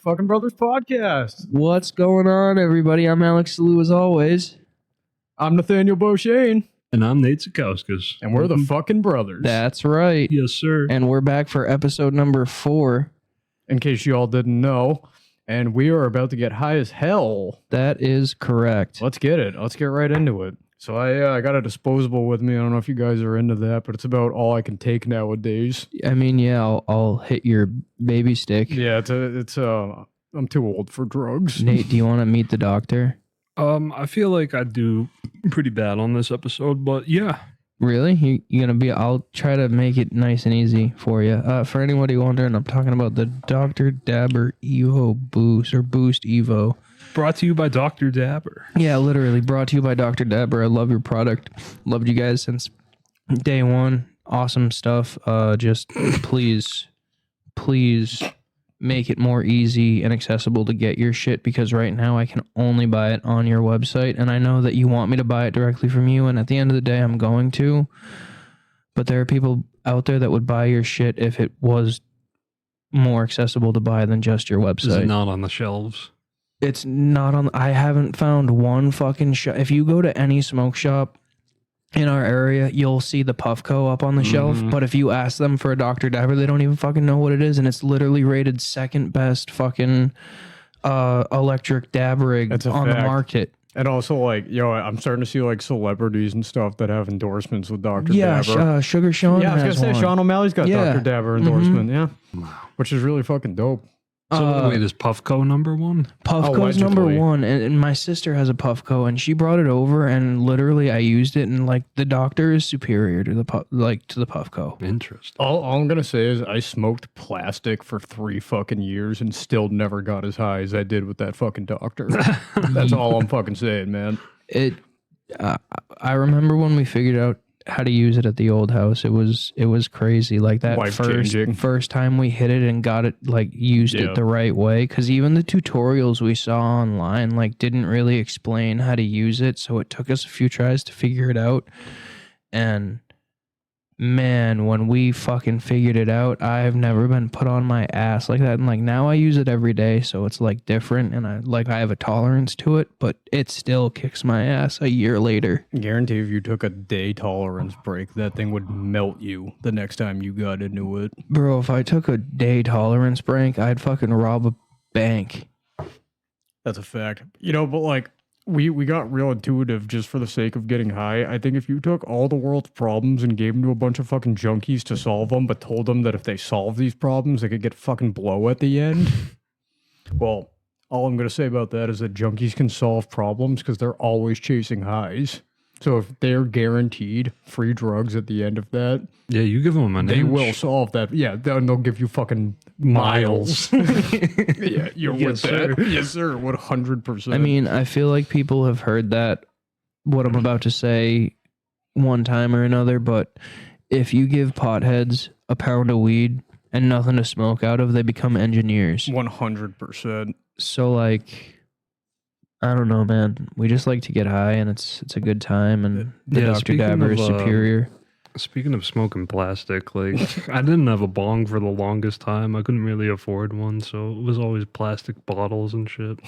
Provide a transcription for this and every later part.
Fucking Brothers Podcast. What's going on, everybody? I'm Alex Salou, as always. I'm Nathaniel Beauchene. And I'm Nate Zakauskas. And we're the fucking brothers. That's right. Yes, sir. And we're back for episode number 4. In case you all didn't know. And we are about to get high as hell. That is correct. Let's get it. Let's get right into it. So I got a disposable with me. I don't know if you guys are into that, but it's about all I can take nowadays. I mean, yeah, I'll hit your baby stick. Yeah, I'm too old for drugs. Nate, do you want to meet the doctor? I feel like I do pretty bad on this episode, but yeah. Really? You gonna be? I'll try to make it nice and easy for you. For anybody wondering, I'm talking about the Dr. Dabber Evo Boost or Boost Evo. Brought to you by Dr. Dabber. Yeah, literally brought to you by Dr. Dabber. I love your product. Loved you guys since day one. Awesome stuff. Just please make it more easy and accessible to get your shit, because right now I can only buy it on your website, and I know that you want me to buy it directly from you, and at the end of the day I'm going to, but there are people out there that would buy your shit if it was more accessible to buy than just your website. Is it not on the shelves? It's not on. I haven't found one fucking shop. If you go to any smoke shop in our area, you'll see the Puffco up on the shelf. But if you ask them for a Dr. Dabber, they don't even fucking know what it is, and it's literally rated second best fucking electric dab rig on the market. And also, like, I'm starting to see like celebrities and stuff that have endorsements with Dr. Dabber. Yeah, Sugar Sean. Yeah, I was gonna say one. Sean O'Malley's got Dr. Dabber endorsement. Yeah, which is really fucking dope. So wait, is Puffco number one? Puffco's number one, and my sister has a Puffco, and she brought it over, and literally I used it, and like the doctor is superior to the Puffco. Interesting. All I'm gonna say is I smoked plastic for 3 fucking years and still never got as high as I did with that fucking doctor. That's all I'm fucking saying, man. I remember when we figured out how to use it at the old house. It was crazy. Like that first time we hit it and got it, like used it the right way. Because even the tutorials we saw online like didn't really explain how to use it. So it took us a few tries to figure it out. And man, when we fucking figured it out, I've never been put on my ass like that. And like now I use it every day, so it's like different, and I have a tolerance to it, but it still kicks my ass a year later. I guarantee if you took a day tolerance break, that thing would melt you the next time you got into it. Bro, if I took a day tolerance break, I'd fucking rob a bank. That's a fact. But like we got real intuitive just for the sake of getting high. I think if you took all the world's problems and gave them to a bunch of fucking junkies to solve them, but told them that if they solve these problems, they could get fucking blow at the end. Well, all I'm going to say about that is that junkies can solve problems because they're always chasing highs. So if they're guaranteed free drugs at the end of that, yeah, you give them an they inch. will solve that. Yeah, they'll give you fucking miles. Yeah, you're with that. Yes, sir. 100%. I mean, I feel like people have heard that, what I'm about to say, one time or another, but if you give potheads a pound of weed and nothing to smoke out of, they become engineers. 100%. So like, I don't know, man. We just like to get high, and it's a good time, and the Dr. Dabber is superior. Speaking of smoking plastic, like I didn't have a bong for the longest time. I couldn't really afford one, so it was always plastic bottles and shit.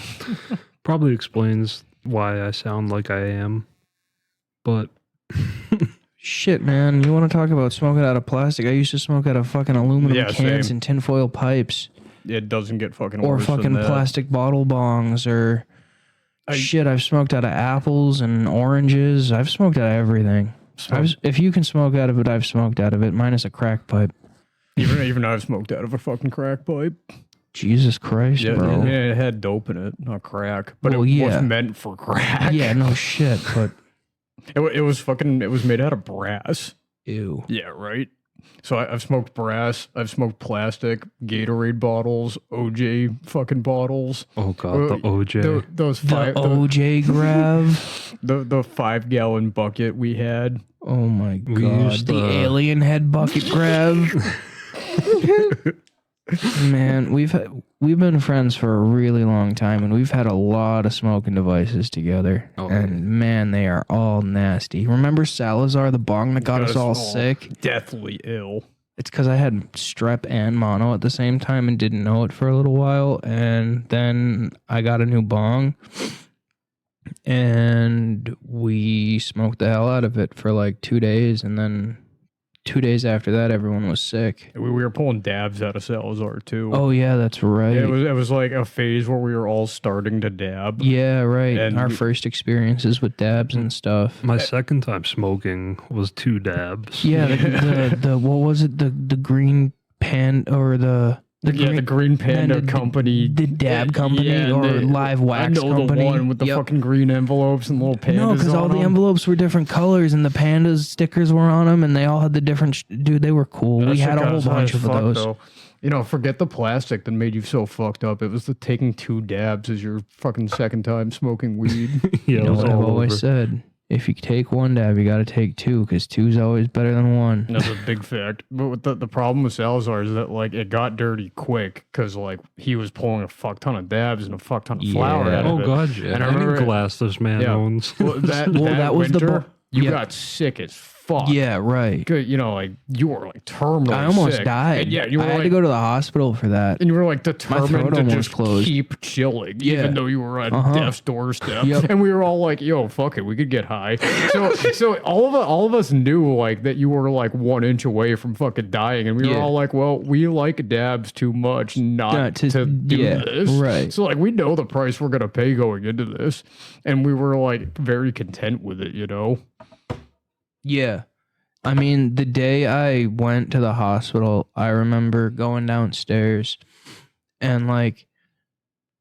Probably explains why I sound like I am. But shit, man, you want to talk about smoking out of plastic? I used to smoke out of fucking aluminum cans and tinfoil pipes. It doesn't get fucking or worse fucking than that. Plastic bottle bongs, or shit. I've smoked out of apples and oranges. I've smoked out of everything. If you can smoke out of it, I've smoked out of it, minus a crack pipe. Even I've smoked out of a fucking crack pipe. Jesus Christ, bro. Yeah, it had dope in it, not crack. But it was meant for crack. Yeah, no shit, but it was made out of brass. Ew. Yeah, right? So I've smoked brass, I've smoked plastic, Gatorade bottles, OJ fucking bottles. Oh god, the OJ. Those OJ grab. The 5-gallon bucket we had. Oh my god. The alien head bucket grab. Man, we've been friends for a really long time, and we've had a lot of smoking devices together. Oh, and man, they are all nasty. Remember Salazar, the bong that got us all sick? Deathly ill. It's because I had strep and mono at the same time and didn't know it for a little while. And then I got a new bong and we smoked the hell out of it for like 2 days. And then 2 days after that, everyone was sick. We were pulling dabs out of Salazar too. Oh, yeah, that's right. It was like a phase where we were all starting to dab. Yeah, right. And our first experiences with dabs and stuff. My second time smoking was 2 dabs. Yeah, the what was it? The green pan or the Green Panda company, the dab company, or live wax company. The one with the fucking green envelopes and little pandas. No, because all the envelopes were different colors and the pandas stickers were on them, and they all had the different. Dude, they were cool. We had a whole bunch of those. Though. You know, forget the plastic that made you so fucked up. It was the taking 2 dabs as your fucking second time smoking weed. Yeah, you know what I've always said. If you take 1 dab, you got to take 2 because 2 is always better than 1. That's a big fact. But the problem with Salazar is that like it got dirty quick because like he was pulling a fuck ton of dabs and a fuck ton of flour out of it. Oh god, yeah. And I remember glass this man owns. Well, that was winter, you got sick as fuck. Yeah, right. You know, like you were like terminally I almost sick. died. And, yeah, you were I had to go to the hospital for that. And you were like determined to just closed. keep chilling, even though you were on death's doorstep. Yep. And we were all like, "Yo, fuck it, we could get high." So all of us knew like that you were like 1 inch away from fucking dying, and we were all like, "Well, we like dabs too much not to do this." Right. So like we know the price we're gonna pay going into this, and we were like very content with it, you know. Yeah. I mean, the day I went to the hospital, I remember going downstairs and like,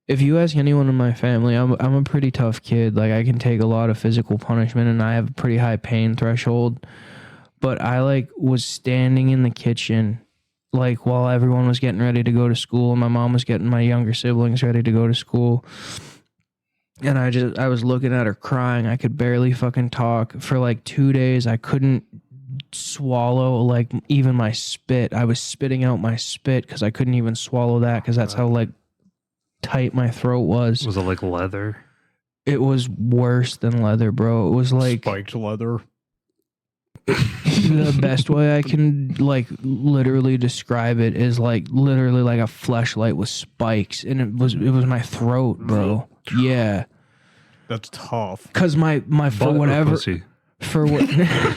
if you ask anyone in my family, I'm a pretty tough kid. Like I can take a lot of physical punishment and I have a pretty high pain threshold. But I like was standing in the kitchen like while everyone was getting ready to go to school and my mom was getting my younger siblings ready to go to school. And I was looking at her crying. I could barely fucking talk for like 2 days. I couldn't swallow like even my spit. I was spitting out my spit because I couldn't even swallow that because that's how like tight my throat was. Was it like leather? It was worse than leather, bro. It was like spiked leather. The best way I can like literally describe it is like literally like a fleshlight with spikes, and it was my throat, bro. Yeah, that's tough. Cause my for whatever for whatever.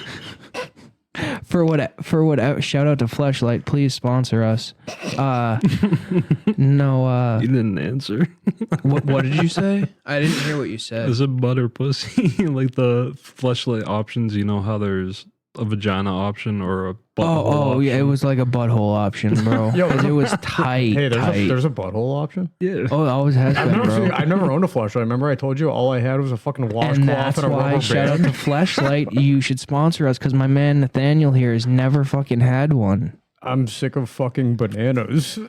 Shout out to Fleshlight, please sponsor us. No. You didn't answer. What did you say? I didn't hear what you said. Is it butt or pussy? Like the Fleshlight options, you know how there's a vagina option or a butthole option? Yeah, it was like a butthole option, bro. Yo, it was tight. Hey, there's a butthole option? Yeah. Oh, it always has been, bro. I've never owned a fleshlight. Remember I told you all I had was a fucking washcloth and a rubber band? Shout out to Fleshlight. You should sponsor us because my man Nathaniel here has never fucking had one. I'm sick of fucking bananas.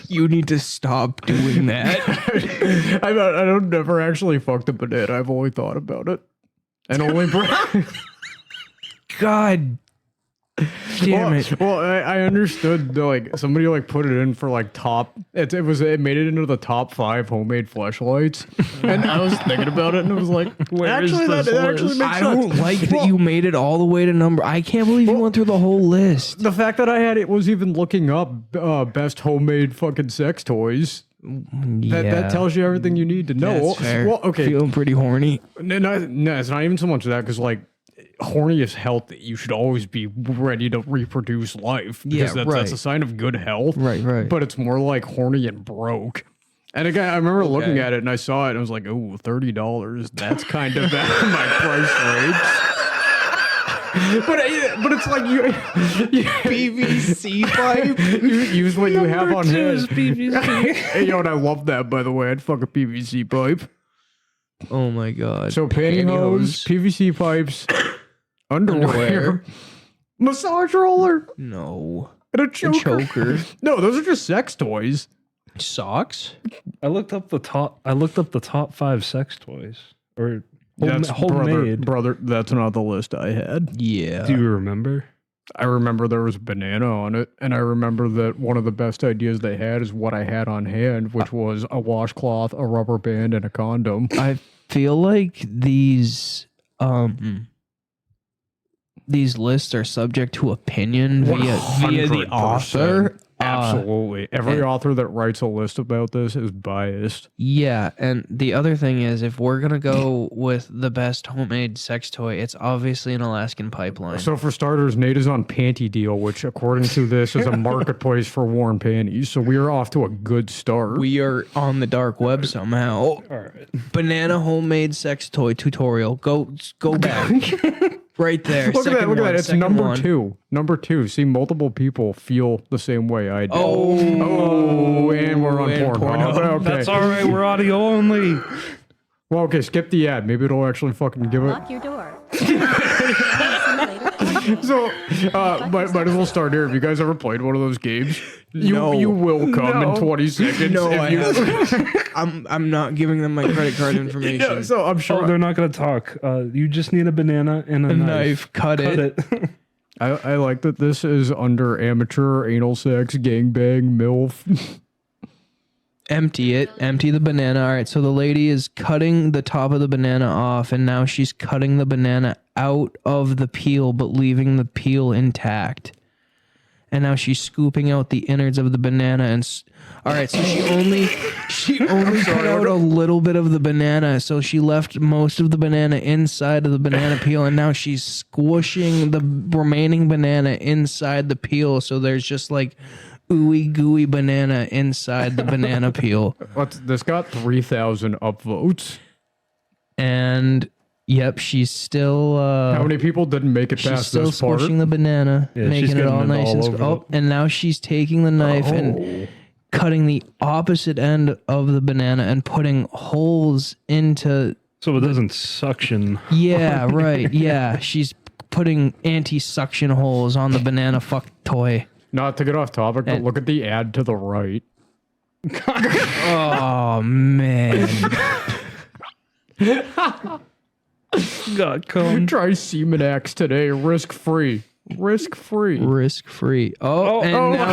You need to stop doing that. I don't never actually fucked a banana. I've only thought about it. And only... God damn it. Well, I understood like somebody like put it in for like top. It made it into the top 5 homemade fleshlights, and I was thinking about it, and I was like, actually makes sense. I don't like that you made it all the way to number. I can't believe you went through the whole list. The fact that I had it was even looking up best homemade fucking sex toys. That tells you everything you need to know. That's fair. Well, okay, feeling pretty horny. No, it's not even so much that because like. Horny is healthy. You should always be ready to reproduce life because that's a sign of good health. Right. But it's more like horny and broke. And again, I remember looking at it and I saw it and I was like, "Oh, $30. That's kind of at my price range." but it's like you PVC pipe. You use what you have on hand. PVC. Hey, yo, and I love that, by the way. I'd fuck a PVC pipe. Oh my god. So pantyhose, PVC pipes. Underwear. Massage roller. No. And a choker. No, those are just sex toys. Socks? I looked up the top 5 sex toys. Or that's homemade. Brother, that's not the list I had. Yeah. Do you remember? I remember there was a banana on it, and I remember that one of the best ideas they had is what I had on hand, which was a washcloth, a rubber band, and a condom. I feel like these these lists are subject to opinion via the author. Absolutely. Every author that writes a list about this is biased. Yeah, and the other thing is, if we're going to go with the best homemade sex toy, it's obviously an Alaskan pipeline. So for starters, Nate is on Panty Deal, which according to this is a marketplace for worn panties. So we are off to a good start. We are on the dark web somehow. All right. Banana homemade sex toy tutorial. Go back. Right there. Look at that. It's number 2. Number 2. See, multiple people feel the same way I do. Oh, and we're on Pornhub. Okay. That's all right. We're audio only. Well, okay, skip the ad. Maybe it'll actually fucking give it. Lock your door. So, might as well start here. Have you guys ever played one of those games? You will come in 20 seconds. No, I haven't. I'm not giving them my credit card information. No, so I'm sure they're not going to talk. You just need a banana and a knife. Cut it. I like that this is under amateur, anal sex, gangbang, MILF. Empty it. Empty the banana. All right, so the lady is cutting the top of the banana off, and now she's cutting the banana out of the peel, but leaving the peel intact. And now she's scooping out the innards of the banana. And all right, so she only cut out a little bit of the banana, so she left most of the banana inside of the banana peel, and now she's squishing the remaining banana inside the peel, so there's just like ooey gooey banana inside the banana peel. This got 3,000 upvotes. And yep, she's still how many people didn't make it past still this part? squishing the banana, making it all nice and and now she's taking the knife and cutting the opposite end of the banana and putting holes into so it doesn't suction. Yeah, right. Yeah, she's putting anti-suction holes on the banana fuck toy. Not to get off topic, but look at the ad to the right. Oh, man. God, come. Try Semenax today, risk-free. Risk-free. Risk-free. Now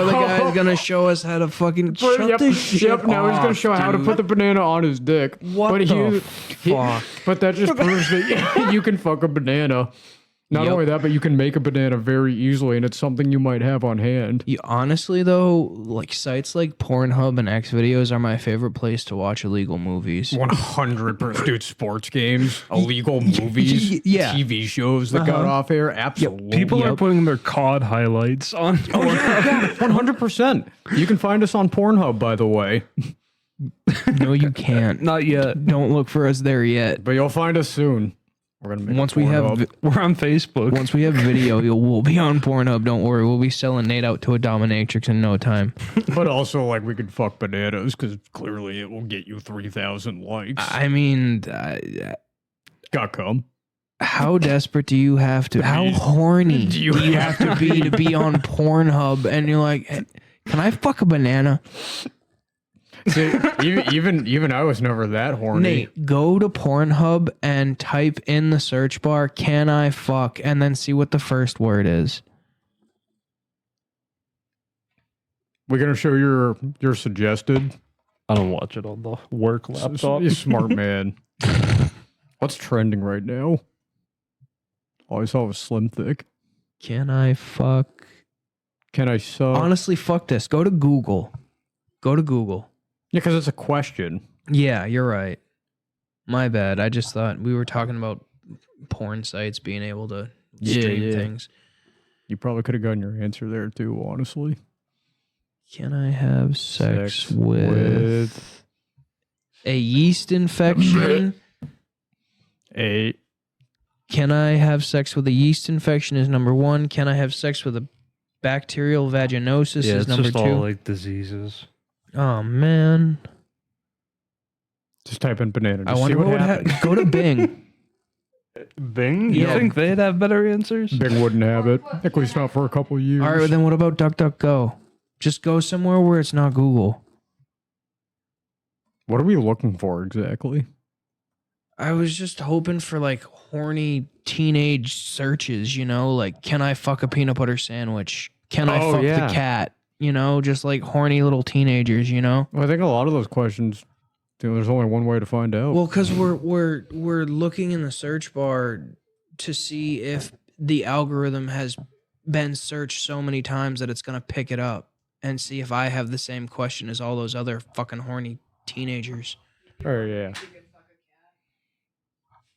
the guy's going to show us how to fucking shut this shit off, now he's going to show how to put the banana on his dick. What the fuck? But that just proves that you can fuck a banana. Not only that, but you can make a banana very easily, and it's something you might have on hand. Honestly, though, like sites like Pornhub and Xvideos are my favorite place to watch illegal movies. 100%. Dude, sports games, illegal movies, TV shows that got off air. Absolutely. People are putting their COD highlights on Pornhub. Yeah, 100%. You can find us on Pornhub, by the way. No, you can't. Not yet. Don't look for us there yet. But you'll find us soon. We're gonna make we're on Facebook. Once we have video, we'll be on Pornhub. Don't worry, we'll be selling Nate out to a dominatrix in no time. But also, like, we could fuck bananas because clearly it will get you 3,000 likes. I mean, got come. How desperate do you have to? How horny do you have to be on Pornhub? And you're like, hey, can I fuck a banana? See, even I was never that horny. Nate, go to Pornhub and type in the search bar, "Can I fuck?" and then see what the first word is. We're gonna show your suggested. I don't watch it on the work laptop. You smart man. What's trending right now? All I saw was Slim Thick. Can I fuck? Can I suck? Honestly, fuck this. Go to Google. Go to Google. Yeah, because it's a question. Yeah, you're right. My bad. I just thought we were talking about porn sites being able to stream things. You probably could have gotten your answer there too, honestly. Can I have sex with a yeast infection? Can I have sex with a yeast infection is number 1. Can I have sex with a bacterial vaginosis is number 2. It's just all like diseases. Oh, man. Just type in banana. I wonder what would happen. Go to Bing. Bing? You think they'd have better answers? Bing wouldn't have it. At least not for a couple of years. All right, then what about DuckDuckGo? Just go somewhere where it's not Google. What are we looking for exactly? I was just hoping for like horny teenage searches, you know, like can I fuck a peanut butter sandwich? Can I fuck the cat? You know, just like horny little teenagers, you know? Well, I think a lot of those questions, there's only one way to find out. Well, because we're looking in the search bar to see if the algorithm has been searched so many times that it's going to pick it up and see if I have the same question as all those other fucking horny teenagers. Oh, yeah.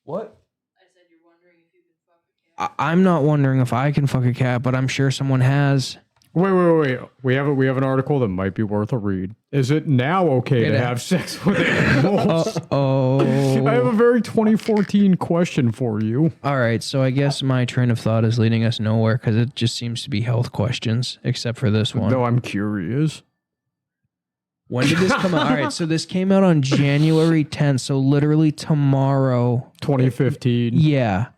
What? I said you're wondering if you can fuck a cat. I'm not wondering if I can fuck a cat, but I'm sure someone has. Wait. We have an article that might be worth a read. Is it now okay to have sex with animals? I have a very 2014 question for you. All right, so I guess my train of thought is leading us nowhere because it just seems to be health questions, except for this one. No, I'm curious. When did this come out? All right, so this came out on January 10th, so literally tomorrow. 2015. Yeah.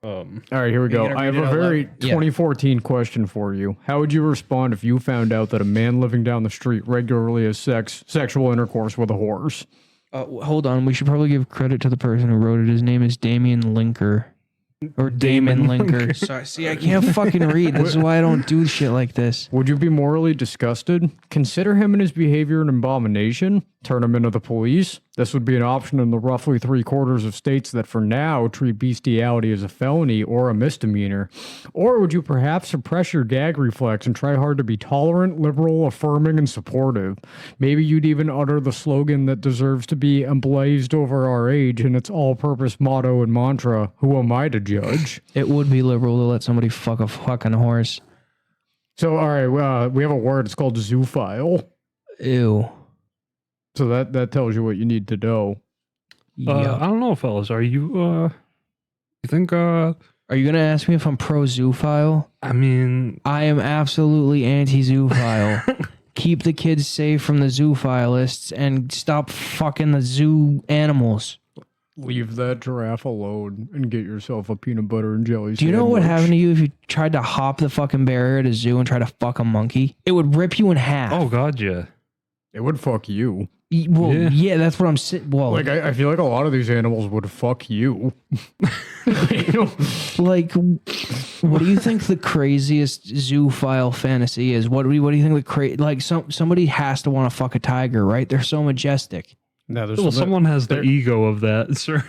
All right, here we go. I have a very 2014 question for you. How would you respond if you found out that a man living down the street regularly has sexual intercourse with a horse? Hold on. We should probably give credit to the person who wrote it. His name is Damien Linker. Or Damon Linker. Sorry. See, I can't fucking read. This is why I don't do shit like this. Would you be morally disgusted? Consider him and his behavior an abomination? Turn him into the police? This would be an option in the roughly 3/4 of states that for now treat bestiality as a felony or a misdemeanor. Or would you perhaps suppress your gag reflex and try hard to be tolerant, liberal, affirming, and supportive? Maybe you'd even utter the slogan that deserves to be emblazoned over our age in its all-purpose motto and mantra, who am I to judge? It would be liberal to let somebody fuck a fucking horse. So, all right, we have a word. It's called zoophile. Ew. So that tells you what you need to know. Yeah. I don't know, fellas. Are you, you think, Are you going to ask me if I'm pro-zoophile? I mean... I am absolutely anti-zoophile. Keep the kids safe from the zoophilists and stop fucking the zoo animals. Leave that giraffe alone and get yourself a peanut butter and jelly sandwich. Do you know what would happen to you if you tried to hop the fucking barrier at a zoo and try to fuck a monkey? It would rip you in half. Oh, God, yeah. It would fuck you. Well, yeah, that's what I'm saying. Well, like I feel like a lot of these animals would fuck you. Like, what do you think the craziest zoophile fantasy is? What do you think the somebody has to want to fuck a tiger, right? They're so majestic. No, someone has the ego of that, sir.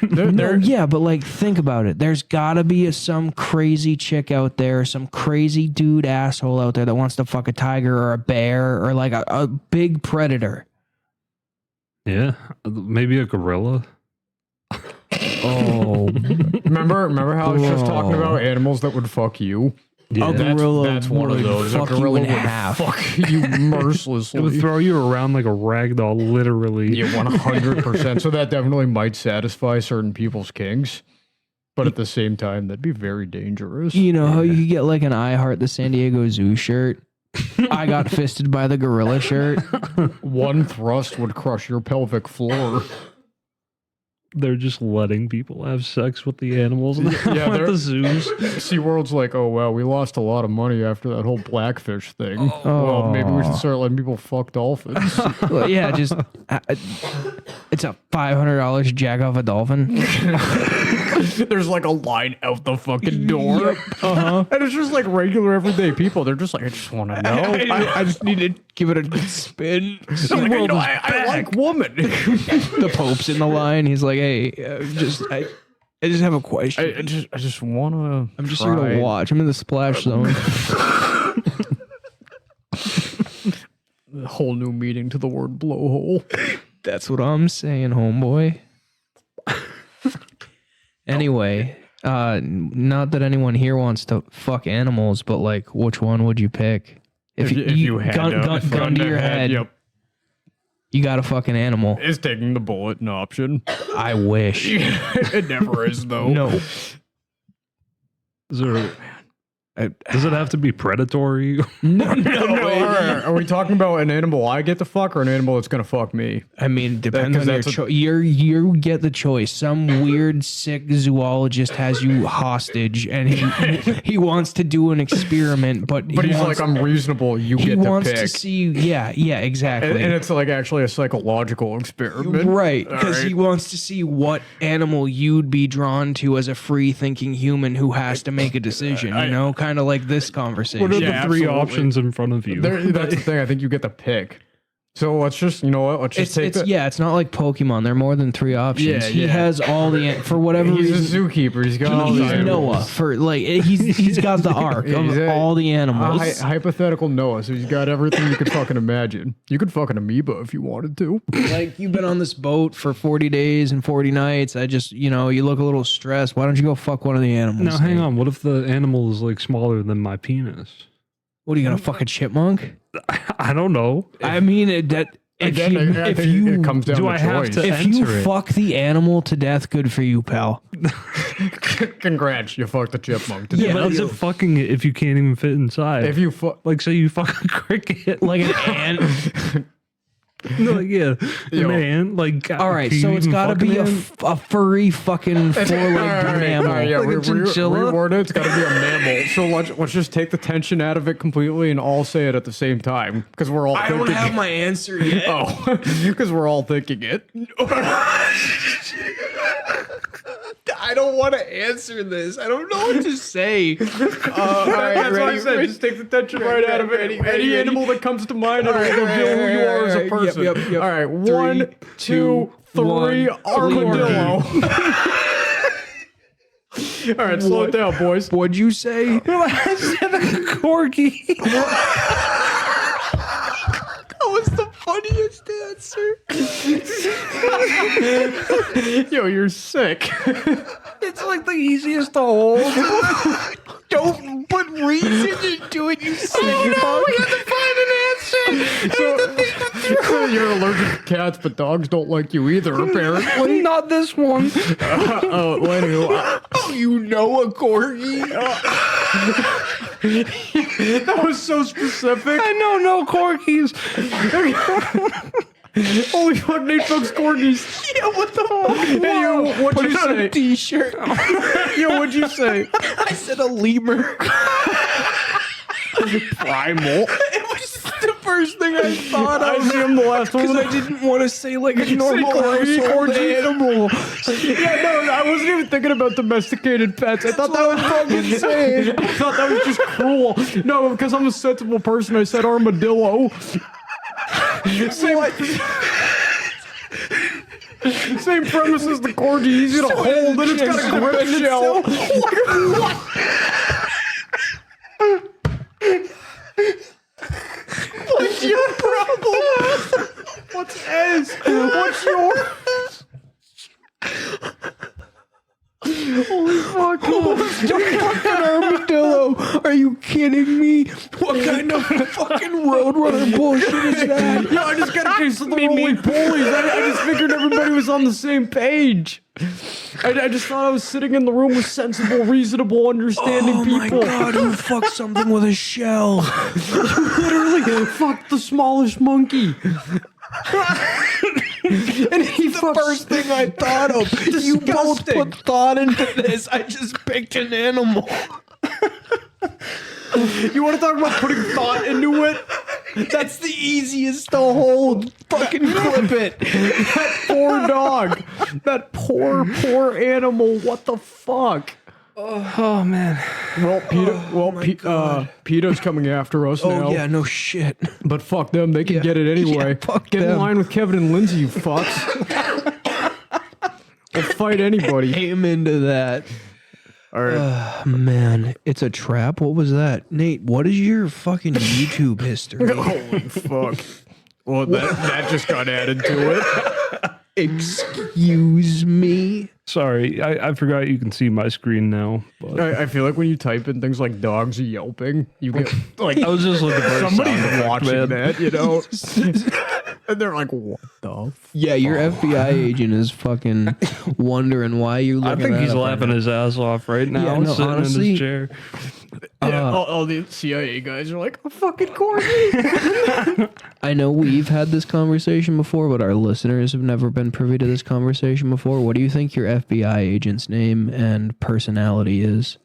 Yeah, but like, think about it. There's gotta be some crazy chick out there, some crazy dude asshole out there that wants to fuck a tiger or a bear or like a big predator. Yeah, maybe a gorilla. Oh, remember how I was just talking about animals that would fuck you? Yeah, that's one of those. A gorilla would fuck you mercilessly. It would throw you around like a rag doll, literally. Yeah, 100%. So that definitely might satisfy certain people's kinks. But at the same time, that'd be very dangerous. You know how you could get like an I Heart the San Diego Zoo shirt? I got fisted by the gorilla shirt. One thrust would crush your pelvic floor. They're just letting people have sex with the animals at the zoos. SeaWorld's like, oh, wow, we lost a lot of money after that whole blackfish thing. Well, maybe we should start letting people fuck dolphins. Well, yeah, just it's a $500 to jack off a dolphin. There's like a line out the fucking door. Yep. And it's just like regular everyday people. They're just like, I just want to know. I just need to give it a spin. Like, I like woman. The Pope's in the line. He's like, hey, I just have a question. I just want to. I'm just here to watch. I'm in the splash zone. A whole new meaning to the word blowhole. That's what I'm saying, homeboy. Anyway, not that anyone here wants to fuck animals, but like, which one would you pick? If you had gun to your head, yep. You got a fucking animal. Is taking the bullet an option? I wish. It never is, though. No. Does it have to be predatory? No. Are we talking about an animal I get to fuck or an animal that's gonna fuck me? I mean, depends on your choice. You get the choice. Some weird, sick zoologist has you hostage, and he wants to do an experiment, but he's like, I'm reasonable. You get to pick. He wants to see. Yeah, exactly. And it's like actually a psychological experiment, right? Because he wants to see what animal you'd be drawn to as a free-thinking human who has to make a decision. You know. Kind of like this conversation. What are the three options in front of you? That's the thing. I think you get to pick. So let's just, you know what? Let's just take that. Yeah, it's not like Pokemon. There are more than 3 options. Yeah, he has all the for whatever he's reason. a zookeeper. He's got all the He's animals. Noah for like he's got the arc of all the animals. Hypothetical Noah. So he's got everything you could fucking imagine. You could fuck an amoeba if you wanted to. Like you've been on this boat for 40 days and 40 nights. I just you look a little stressed. Why don't you go fuck one of the animals? Now hang on. What if the animal is like smaller than my penis? What are you gonna fuck a chipmunk? I don't know. I mean if you it comes down do to I have choice. to if you enter it? fuck the animal to death, good for you, pal. Congrats, you fucked the chipmunk. Yeah, But is it fucking it if you can't even fit inside? If you fuck, like say you fuck a cricket, Like an ant. no, like yeah, an ant. Like All right, can so you it's even got to fuck be an a, ant? a furry fucking 4-legged mammal. yeah, Like a chinchilla? reword it. It's got to be a mammal. So let's just take the tension out of it completely and all say it at the same time because we're all. I thinking don't have my answer yet. Oh, because we're all thinking it. I don't want to answer this. I don't know what to say. All right, That's what I ready, said. ready? Just take the tension right out of it. ready, Any ready. animal that comes to mind, it'll reveal who you are as a person. Yep. All right, 1, 2, 2, 3, 1, armadillo. All right, slow it down, boys. What'd you say? I said a corgi. That was the funniest answer. Yo, you're sick. It's like the easiest to hold. Don't put reason into it, you sick fuck. We have to find an answer. So you're allergic to cats, but dogs don't like you either, apparently. Not this one. Well, anyway, Oh, you know a corgi? that was so specific. I know no corgis. Holy fuck, Nate fucks corgis. Yeah, what the fuck? Hey, yo, what'd Put you it on a say? t-shirt. Yo, what'd you say? I said a lemur. Primal. It was the first thing I thought I of. see him the last one. Because I didn't want to say like a normal corgi, household corgi. animal. Yeah, no, I wasn't even thinking about domesticated pets. I thought that was fucking insane. I thought that was just cruel. No, because I'm a sensible person, I said armadillo. Same premise as the corgi. Easy to hold, and it's got a grip shell. What's your problem? What's S? What's yours? Holy fuck. Fucking armadillo. Are you kidding me? What kind of fucking roadrunner bullshit is that? Yo, I just got a case of the roly-polies. I just figured everybody was on the same page. I just thought I was sitting in the room with sensible, reasonable, understanding people. Oh my god, you fucked something with a shell. Literally fucked the smallest monkey. And he The first thing I thought of. You both Disgusting. put thought into this. I just picked an animal. You want to talk about putting thought into it? That's the easiest to hold. Fucking clip it. That poor dog. That poor animal. What the fuck? Oh man. Well, PETA's coming after us now. Oh yeah, no shit. But fuck them. They can get it anyway. Yeah, fuck get in them. line with Kevin and Lindsay, you fucks. We'll fight anybody. Aim into that. All right. Man, it's a trap. What was that, Nate? What is your fucking YouTube history? Holy fuck. Well, that just got added to it. Excuse me. Sorry, I forgot you can see my screen now. But I feel like when you type in things like dogs yelping, you get like I was just looking for a sound somebody's effect, watching man. that, you know? And they're like, what the Yeah, your FBI agent is fucking wondering why you I looking think that he's up right laughing now. his ass off right now, Yeah, no, sitting in honestly- his chair. Yeah, all the CIA guys are like, a fucking corgi. I know we've had this conversation before, but our listeners have never been privy to this conversation before. What do you think your FBI agent's name and personality is?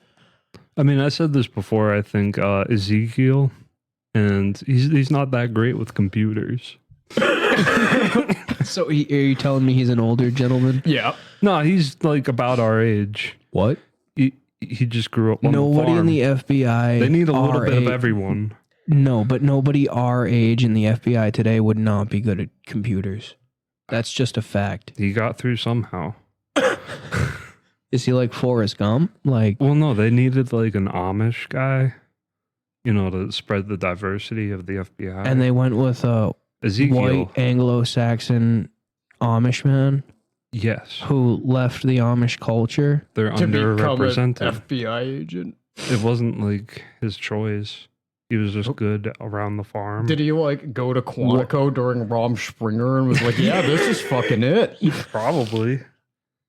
I mean, I said this before. I think Ezekiel, and he's not that great with computers. So are you telling me he's an older gentleman? Yeah. No, he's like about our age. What? He just grew up on the Nobody farm. in the FBI. They need a little our bit of age- everyone. No, but nobody our age in the FBI today would not be good at computers. That's just a fact. He got through somehow. Is he like Forrest Gump? Like, well, no, they needed like an Amish guy, to spread the diversity of the FBI. And they went with a Ezekiel. white Anglo-Saxon Amish man. Yes. Who left the Amish culture. They're to underrepresented. become an FBI agent. It wasn't like his choice. He was just good around the farm. Did he like go to Quantico during Rom Springer and was like, yeah, this is fucking it? Probably.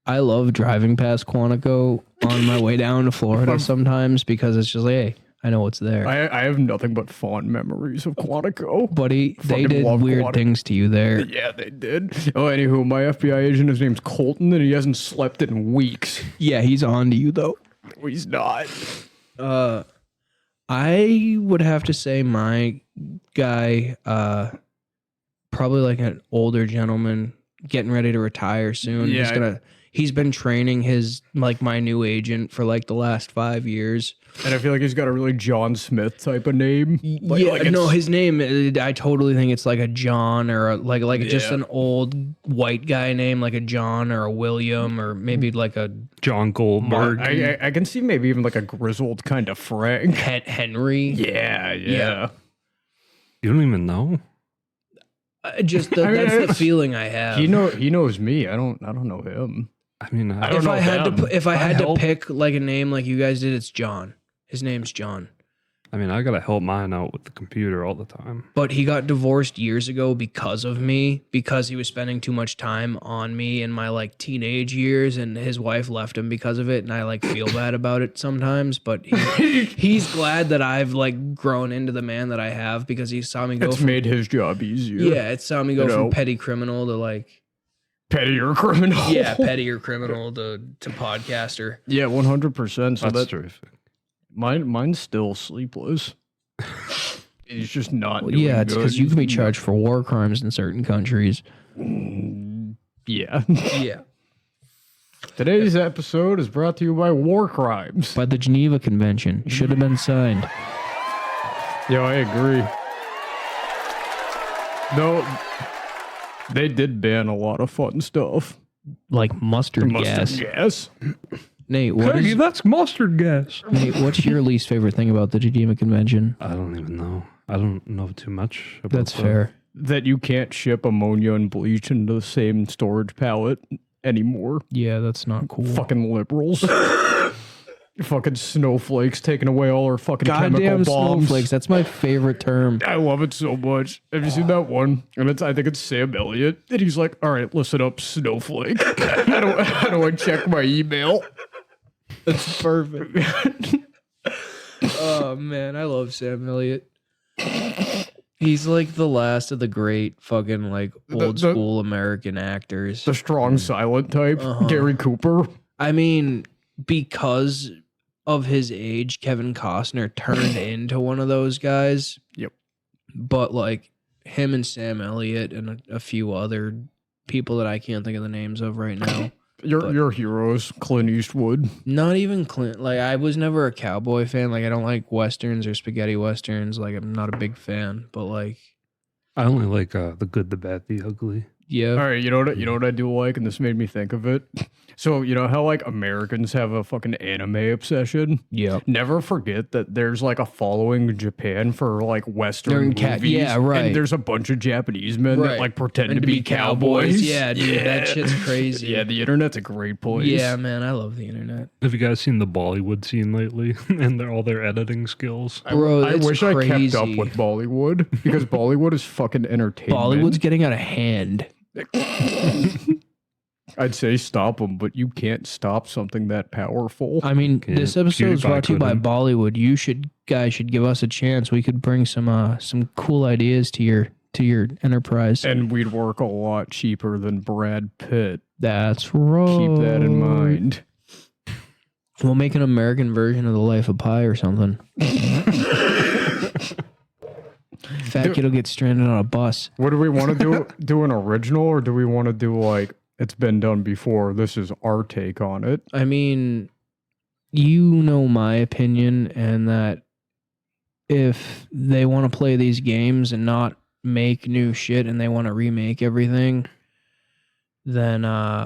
I love driving past Quantico on my way down to Florida sometimes because it's just like, hey, I know what's there. I have nothing but fond memories of Quantico. Buddy, they did weird things to you there. Yeah, they did. Oh, anywho, my FBI agent, his name's Colton, and he hasn't slept in weeks. Yeah, he's on to you, though. No, he's not. I would have to say my guy, probably like an older gentleman getting ready to retire soon. Yeah. He's been training my new agent for like the last 5 years. And I feel like he's got a really John Smith type of name. His name, I totally think it's like a John or just an old white guy name, like a John or a William or maybe like a John Goldberg. I can see maybe even like a grizzled kind of Frank. Henry. Yeah. You don't even know? That's the feeling I have. He knows me. I don't know him. I mean, if I had to pick like a name like you guys did, it's John. His name's John. I mean, I gotta help mine out with the computer all the time. But he got divorced years ago because of me, because he was spending too much time on me in my like teenage years, and his wife left him because of it, and I like feel bad about it sometimes. But he's glad that I've like grown into the man that I have because he saw me go. It's made his job easier. Yeah, it saw me go from petty criminal to like pettier criminal. Yeah, pettier criminal to podcaster. Yeah, 100%. So that's terrific. Mine's still sleepless. He's just not. Doing yeah, it's because good. you can be charged for war crimes in certain countries. Yeah. Yeah. Today's episode is brought to you by war crimes. By the Geneva Convention. Should have been signed. Yeah, I agree. Though they did ban a lot of fun stuff. Like mustard gas. Nate, that's mustard gas. Nate, what's your least favorite thing about the Geneva Convention? I don't even know. I don't know too much about That's fair. That you can't ship ammonia and bleach into the same storage pallet anymore. Yeah, that's not cool. Fucking liberals. Fucking snowflakes taking away all our fucking chemical Goddamn bombs. snowflakes. That's my favorite term. I love it so much. Have you seen that one? And I think it's Sam Elliott. And he's like, all right, listen up, snowflake. How do I check my email? That's perfect. Oh, man. I love Sam Elliott. He's like the last of the great fucking like old school American actors. The strong silent type. Gary Cooper. I mean, because of his age, Kevin Costner turned into one of those guys. Yep. But like him and Sam Elliott and a few other people that I can't think of the names of right now. Your heroes, Clint Eastwood. Not even Clint. Like I was never a cowboy fan. Like I don't like westerns or spaghetti westerns. Like I'm not a big fan. But like I only like the good, the bad, the ugly. Yeah. All right, you know what I do like, and this made me think of it. So you know how like Americans have a fucking anime obsession. Yeah. Never forget that there's like a following in Japan for like Western movies. Yeah, right. And there's a bunch of Japanese men that like pretend to be cowboys. Yeah, dude, that shit's crazy. Yeah, the internet's a great place. Yeah, man, I love the internet. Have you guys seen the Bollywood scene lately and all their editing skills? Bro, I wish crazy. I kept up with Bollywood because Bollywood is fucking entertainment. Bollywood's getting out of hand. I'd say stop them, but you can't stop something that powerful. I mean, this episode is brought to you by Bollywood. You guys should give us a chance. We could bring some cool ideas to your enterprise. And we'd work a lot cheaper than Brad Pitt. That's right. Keep that in mind. We'll make an American version of The Life of Pi or something. Fat kid will get stranded on a bus. What do we want to do an original, or do we want to do like it's been done before? This is our take on it. I mean, you know my opinion, and that if they want to play these games and not make new shit and they want to remake everything, then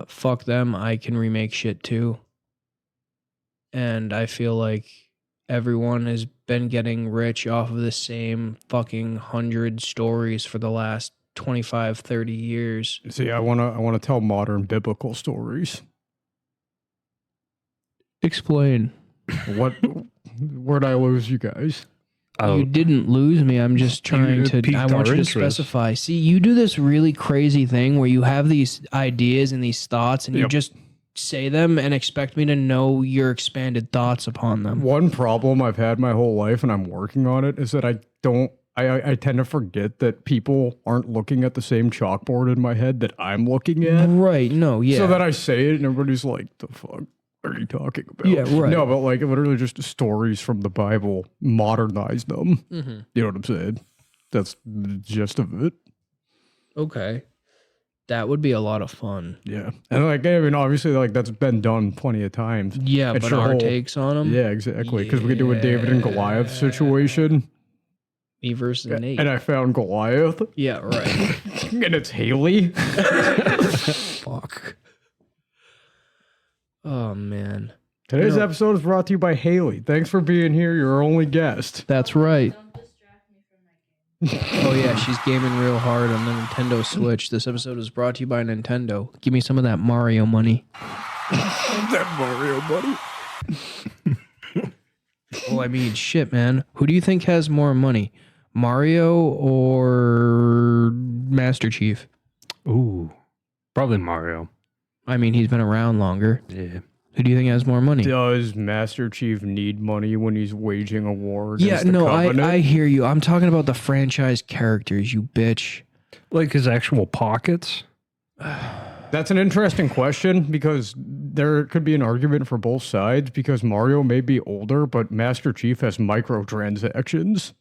fuck them. I can remake shit too. And I feel like everyone has been getting rich off of the same fucking 100 stories for the last 25, 30 years. See, I wanna tell modern biblical stories. Explain. Where'd I lose you guys? You didn't lose me. I'm just trying to. I want you to specify. See, you do this really crazy thing where you have these ideas and these thoughts, and you just say them and expect me to know your expanded thoughts upon them. One problem I've had my whole life, and I'm working on it, is that I tend to forget that people aren't looking at the same chalkboard in my head that I'm looking at. Right. No. Yeah. So that I say it, and everybody's like, "The fuck are you talking about?" Yeah. Right. No, but like literally just stories from the Bible, modernize them. Mm-hmm. You know what I'm saying? That's the gist of it. Okay. That would be a lot of fun. Yeah. And like, I mean, obviously, like, that's been done plenty of times. Yeah, It's but your our whole- takes on them? Yeah, exactly. Because we could do a David and Goliath situation. Me versus Nate. And I found Goliath. Yeah, right. And it's Haley. Fuck. Oh, man. Today's episode is brought to you by Haley. Thanks for being here. You're our only guest. That's right. Oh yeah, she's gaming real hard on the Nintendo Switch. This episode is brought to you by Nintendo. Give me some of that Mario money. That Mario buddy. Oh, I mean, shit, man. Who do you think has more money, Mario or Master Chief? Ooh, probably Mario. I mean, he's been around longer. Yeah. Who do you think has more money? Does Master Chief need money when he's waging a war against Yeah, the no, Covenant? I hear you. I'm talking about the franchise characters, you bitch. Like his actual pockets? That's an interesting question because there could be an argument for both sides because Mario may be older, but Master Chief has microtransactions.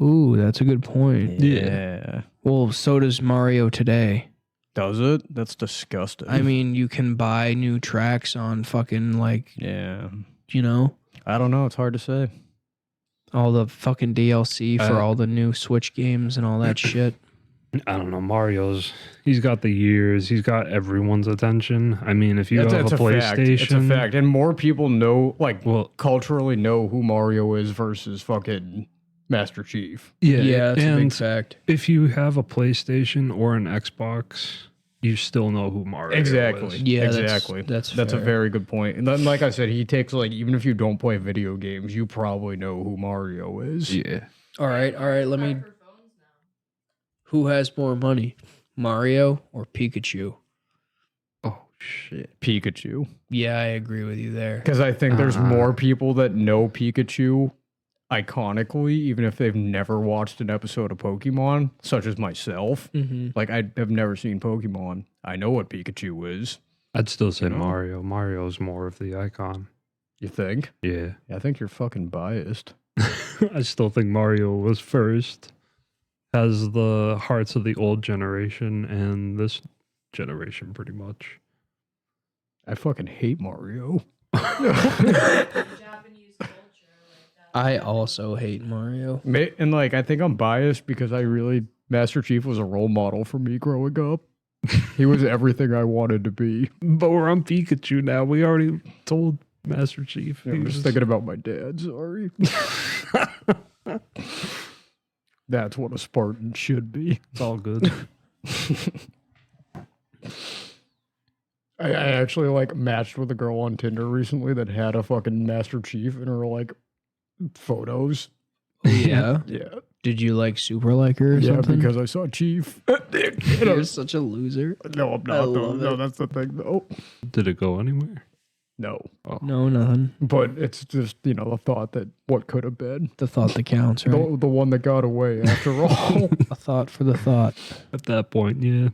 Ooh, that's a good point. Yeah. Well, so does Mario today. Does it? That's disgusting. I mean, you can buy new tracks on fucking, like, yeah. you know, I don't know. It's hard to say. all the fucking DLC for all the new Switch games and all that shit. I don't know. He's got the years. He's got everyone's attention. I mean, if you have a PlayStation. Fact. It's a fact. And more people know, like, culturally know who Mario is versus fucking Master Chief. Yeah, that's a big fact. If you have a PlayStation or an Xbox, you still know who Mario Exactly. is. Yeah, exactly. That's a fair. very good point. And then, like I said, he takes, like, even if you don't play video games, you probably know who Mario is. Yeah. All right. Let me. Who has more money, Mario or Pikachu? Oh, shit. Pikachu. Yeah, I agree with you there. Because I think there's more people that know Pikachu iconically, even if they've never watched an episode of Pokemon, such as myself. Mm-hmm. Like, I have never seen Pokemon. I know what Pikachu is. I'd still say You know? Mario. Mario's more of the icon. You think? Yeah. I think you're fucking biased. I still think Mario was first. Has the hearts of the old generation and this generation pretty much. I fucking hate Mario. I also hate Mario. And, like, I think I'm biased because Master Chief was a role model for me growing up. He was everything I wanted to be. But we're on Pikachu now. We already told Master Chief. I'm just thinking about my dad, sorry. That's what a Spartan should be. It's all good. I actually, like, matched with a girl on Tinder recently that had a fucking Master Chief in her, like, photos. Oh, yeah? Yeah. Did you, like, super like her or Yeah, something? because I saw Chief. You're such a loser. No, I'm not, though. No, that's the thing, though. Did it go anywhere? No. Oh. No, nothing. But it's just, the thought that what could have been. The thought that counts, right? The one that got away, after all. A thought for the thought. At that point, yeah.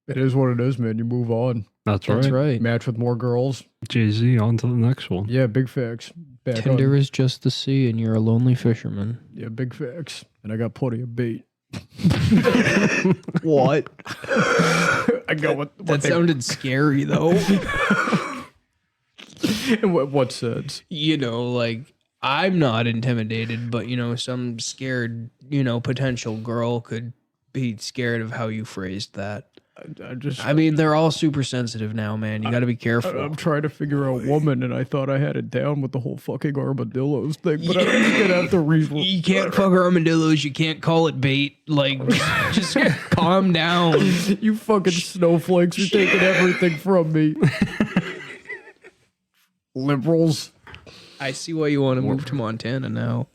It is what it is, man. You move on. That's That's right. Match with more girls. Jay-Z, on to the next one. Yeah, big facts. Back Tinder on. is just the sea and you're a lonely fisherman. Yeah, big facts. And I got plenty of bait. What? I got what That sounded scary, though. In what sense? You know, like, I'm not intimidated, but some scared, potential girl could be scared of how you phrased that. I mean, they're all super sensitive now, man. You got to be careful. I'm trying to figure out woman, and I thought I had it down with the whole fucking armadillos thing, but I'm just gonna have to read. You can't fuck armadillos. You can't call it bait. Like, just calm down. You fucking snowflakes are taking everything from me. Liberals. I see why you want to move to Montana now.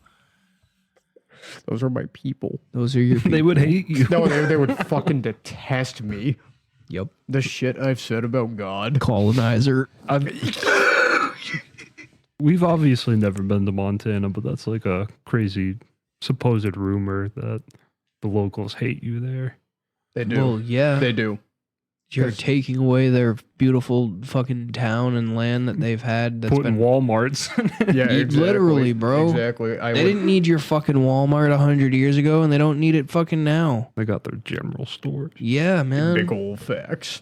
Those are my people. Those are your people. They would hate you. No, they would fucking detest me. Yep. The shit I've said about God. Colonizer. We've obviously never been to Montana, but that's like a crazy supposed rumor that the locals hate you there. They do. Well, yeah. They do. You're taking away their beautiful fucking town and land that they've had. That's Putting Walmarts. Yeah, exactly. Literally, bro. Exactly. They didn't need your fucking Walmart 100 years ago, and they don't need it fucking now. They got their general stores. Yeah, man. Big old facts.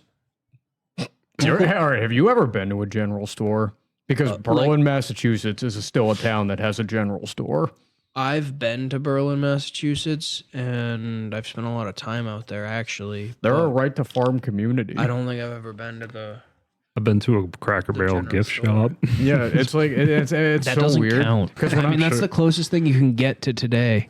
All right, have you ever been to a general store? Because Berlin, Massachusetts is still a town that has a general store. I've been to Berlin, Massachusetts, and I've spent a lot of time out there, actually. They're a right to farm community. I don't think I've ever been to the... I've been to a Cracker Barrel gift shop. Yeah, it's like it's that so doesn't weird. count. Because that's the closest thing you can get to today.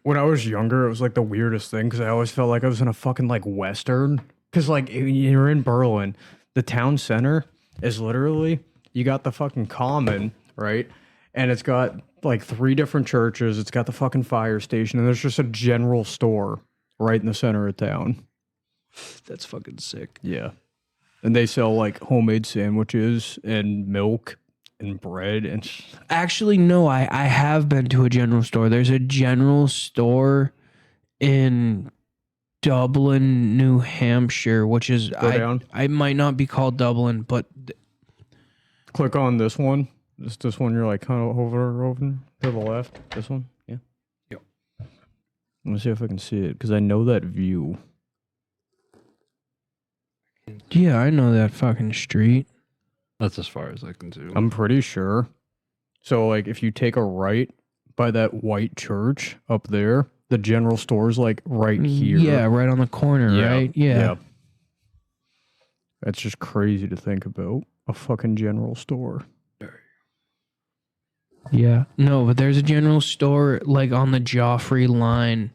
When I was younger, it was like the weirdest thing because I always felt like I was in a fucking like Western. Because like you're in Berlin, the town center is literally, you got the fucking common, right? And it's got like 3 different churches. It's got the fucking fire station, and there's just a general store right in the center of town. That's fucking sick. Yeah. And they sell like homemade sandwiches and milk and bread and Actually, no, I have been to a general store. There's a general store in Dublin, New Hampshire, which is I might not be called Dublin, but click on this one. This one you're like kind of over to the left. This one? Yeah. Yep. Let me see if I can see it because I know that view. Yeah, I know that fucking street. That's as far as I can do. I'm pretty sure. So like if you take a right by that white church up there, the general store's like right here. Yeah, right on the corner, right? Yeah. That's just crazy to think about. A fucking general store. Yeah. No, but there's a general store like on the Joffrey line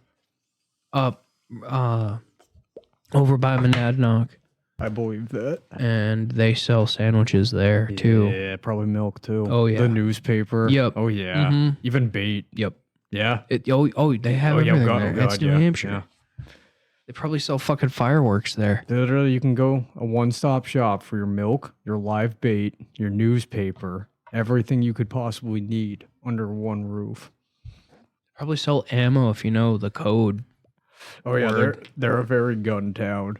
up over by Monadnock. I believe that. And they sell sandwiches there too. Yeah, probably milk too. Oh yeah. The newspaper. Yep. Oh yeah. Mm-hmm. Even bait. Yep. Yeah. They have everything there. God, it's New Hampshire. Yeah. They probably sell fucking fireworks there. Literally, you can go a one-stop shop for your milk, your live bait, your newspaper, everything you could possibly need under one roof. Probably sell ammo if you know the code. Oh yeah, they're a very gun town.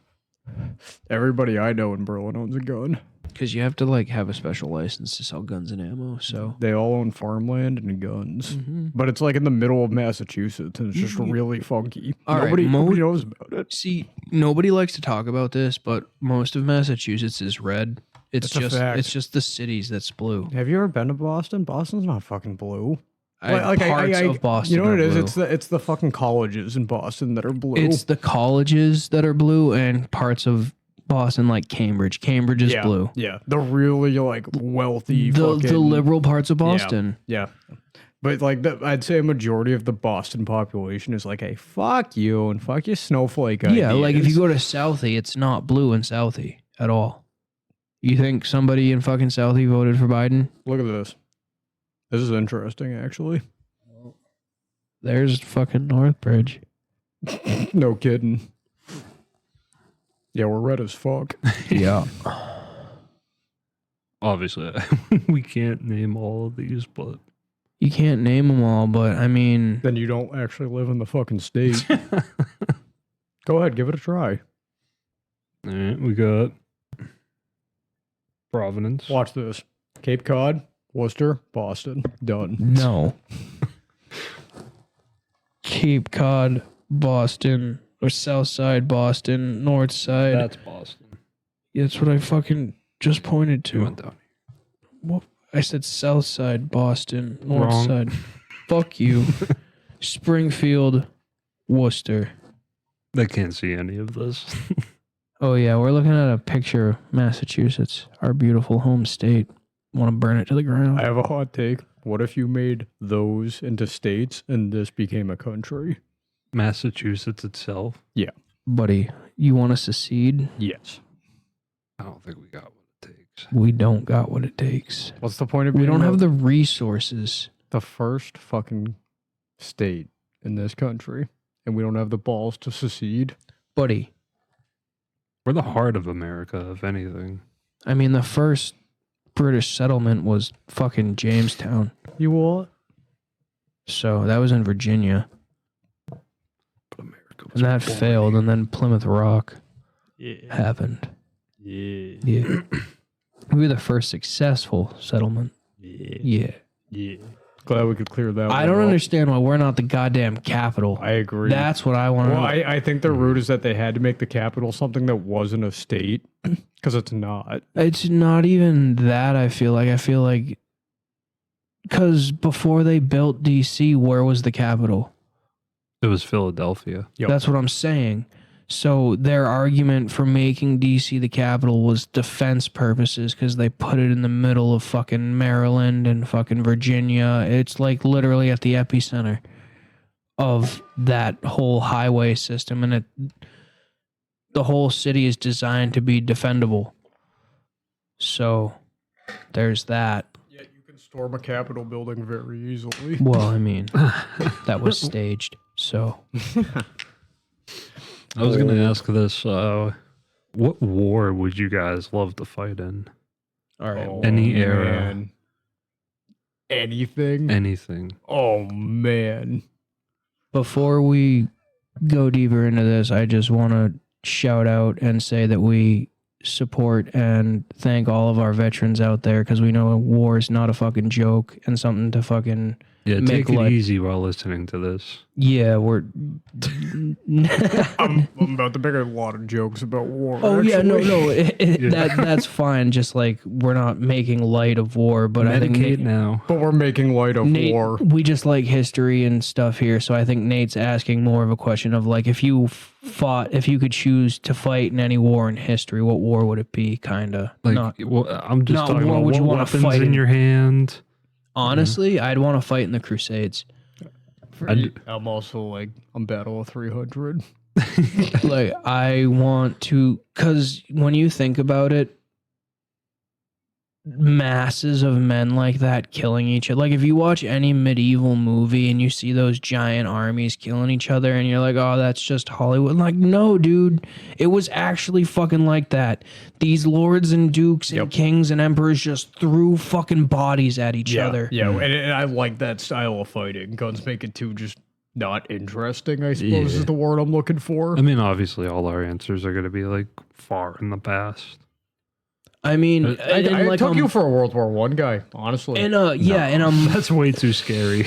Everybody I know in Berlin owns a gun. Because you have to like have a special license to sell guns and ammo. So they all own farmland and guns, Mhm. but it's like in the middle of Massachusetts, and it's just really funky. Nobody knows about it. See, nobody likes to talk about this, but most of Massachusetts is red. It's a fact. just the cities that's blue. Have you ever been to Boston? Boston's not fucking blue. Parts of Boston. You know what it are is? blue. It's the fucking colleges in Boston that are blue. It's the colleges that are blue and parts of Boston like Cambridge. Cambridge is blue. Yeah, the really like wealthy, The fucking, liberal parts of Boston. Yeah. But like I'd say a majority of the Boston population is like, hey, fuck you and fuck your snowflake ideas. Yeah, like if you go to Southie, it's not blue in Southie at all. You think somebody in fucking Southie voted for Biden? Look at this. This is interesting, actually. There's fucking Northbridge. No kidding. Yeah, we're red as fuck. Yeah. Obviously, we can't name all of these, but You can't name them all, but I mean... Then you don't actually live in the fucking state. Go ahead, give it a try. all right, we got Providence. Watch this. Cape Cod, Worcester, Boston. Done. No. Cape Cod, Boston, or South Side, Boston, North Side. That's Boston. That's what I fucking just pointed You to. went down. What? I said South Side, Boston, North Wrong. Side. Fuck you. Springfield, Worcester. They can't see any of this. Oh yeah, we're looking at a picture of Massachusetts, our beautiful home state. Want to burn it to the ground. I have a hot take. What if you made those into states and this became a country? Massachusetts itself? Yeah. Buddy, you want to secede? Yes. I don't think we got what it takes. We don't got what it takes. What's the point of We being don't have the resources. the first fucking state in this country, and we don't have the balls to secede? Buddy, We're the heart of America, if anything. I mean, the first British settlement was fucking Jamestown. You what? So that was in Virginia. But America was And that boring. failed, and then Plymouth Rock Yeah. happened. Yeah. Yeah. We were the first successful settlement. Yeah. Yeah. Glad we could clear that I one don't up. understand why we're not the goddamn capital. I agree. That's what I want to Well, know. I think the root is that they had to make the capital something that wasn't a state, because it's not. It's not even that, I feel like, because before they built DC, where was the capital? It was Philadelphia. Yep. That's what I'm saying. So their argument for making DC the capital was defense purposes because they put it in the middle of fucking Maryland and fucking Virginia. It's like literally at the epicenter of that whole highway system, and the whole city is designed to be defendable. So there's that. Yeah, you can storm a Capitol building very easily. Well, I mean, that was staged. So I was going to ask this. What war would you guys love to fight in? all right. Oh, Any era. man. Anything? Anything. Oh, man. Before we go deeper into this, I just want to shout out and say that we support and thank all of our veterans out there, because we know war is not a fucking joke and something to fucking Yeah, make take it life. easy while listening to this. Yeah, we're. I'm about to make a lot of jokes about war. Oh yeah, no, actually. that's fine. Just like we're not making light of war, but I think Medicate now. But we're making light of Nate, war. we just like history and stuff here, so I think Nate's asking more of a question of like, if you could choose to fight in any war in history, what war would it be? Kinda. Like, Not, well, I'm just not talking war about would you what wanna weapons fight in in. your hand. honestly, I'd want to fight in the Crusades. I'm also like, I'm Battle of 300. Like, I want to, because when you think about it, masses of men like that killing each other. Like, if you watch any medieval movie and you see those giant armies killing each other and you're like, oh, that's just Hollywood. Like, no, dude, it was actually fucking like that. These lords and dukes and Yep. kings and emperors just threw fucking bodies at each Yeah, other. yeah, and I like that style of fighting. Guns make it too just not interesting, I suppose, Yeah. is the word I'm looking for. I mean, obviously, all our answers are going to be like far in the past. I mean, I took you for a World War One guy, honestly. and That's way too scary.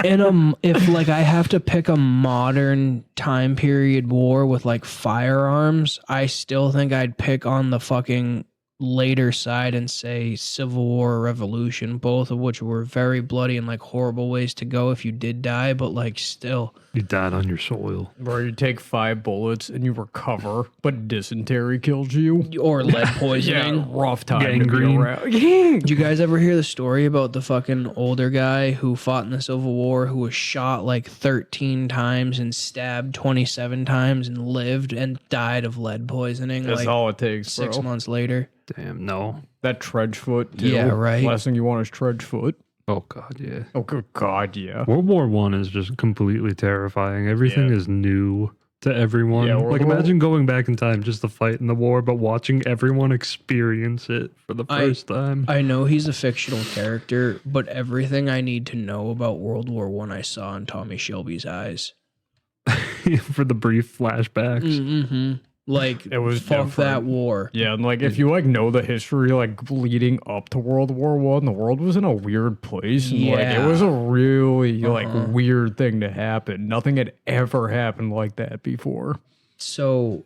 and if like I have to pick a modern time period war with like firearms, I still think I'd pick on the fucking later side and say Civil War or Revolution, both of which were very bloody and like horrible ways to go if you did die, but like still. You died on your soil. Where you take 5 bullets and you recover, but dysentery kills you. Or lead poisoning. Yeah, rough time to be Gangrene. around. Did you guys ever hear the story about the fucking older guy who fought in the Civil War, who was shot like 13 times and stabbed 27 times and lived and died of lead poisoning That's like all it takes, bro. 6 months later? Damn, no. That trench foot, too. Yeah, right. Last thing you want is trench foot. Oh, God, yeah. Oh, good God, yeah. World War One is just completely terrifying. Everything Yeah. is new to everyone. Yeah, like, well- imagine going back in time just to fight in the war, but watching everyone experience it for the first time. I know he's a fictional character, but everything I need to know about World War One I saw in Tommy Shelby's eyes. For the brief flashbacks. Mm-hmm. Like, It was fuck different. that war. Yeah, and like if you like know the history like leading up to World War One, the world was in a weird place, and like Yeah. it was a really like Uh-huh. weird thing to happen. Nothing had ever happened like that before. So,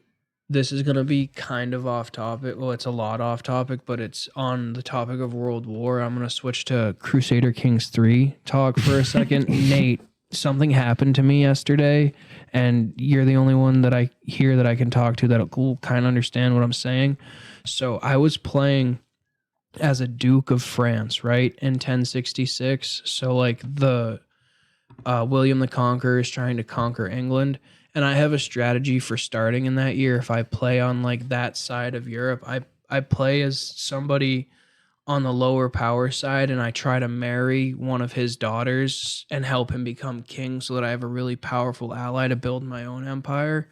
this is going to be kind of off topic. Well, it's a lot off topic, but it's on the topic of World War. I'm going to switch to Crusader Kings 3 talk for a second. Nate, something happened to me yesterday, and you're the only one that I hear that I can talk to that'll kind of understand what I'm saying. So I was playing as a Duke of France, right, in 1066. So like the William the Conqueror is trying to conquer England. And I have a strategy for starting in that year. If I play on like that side of Europe, I play as somebody on the lower power side, and I try to marry one of his daughters and help him become king so that I have a really powerful ally to build my own empire.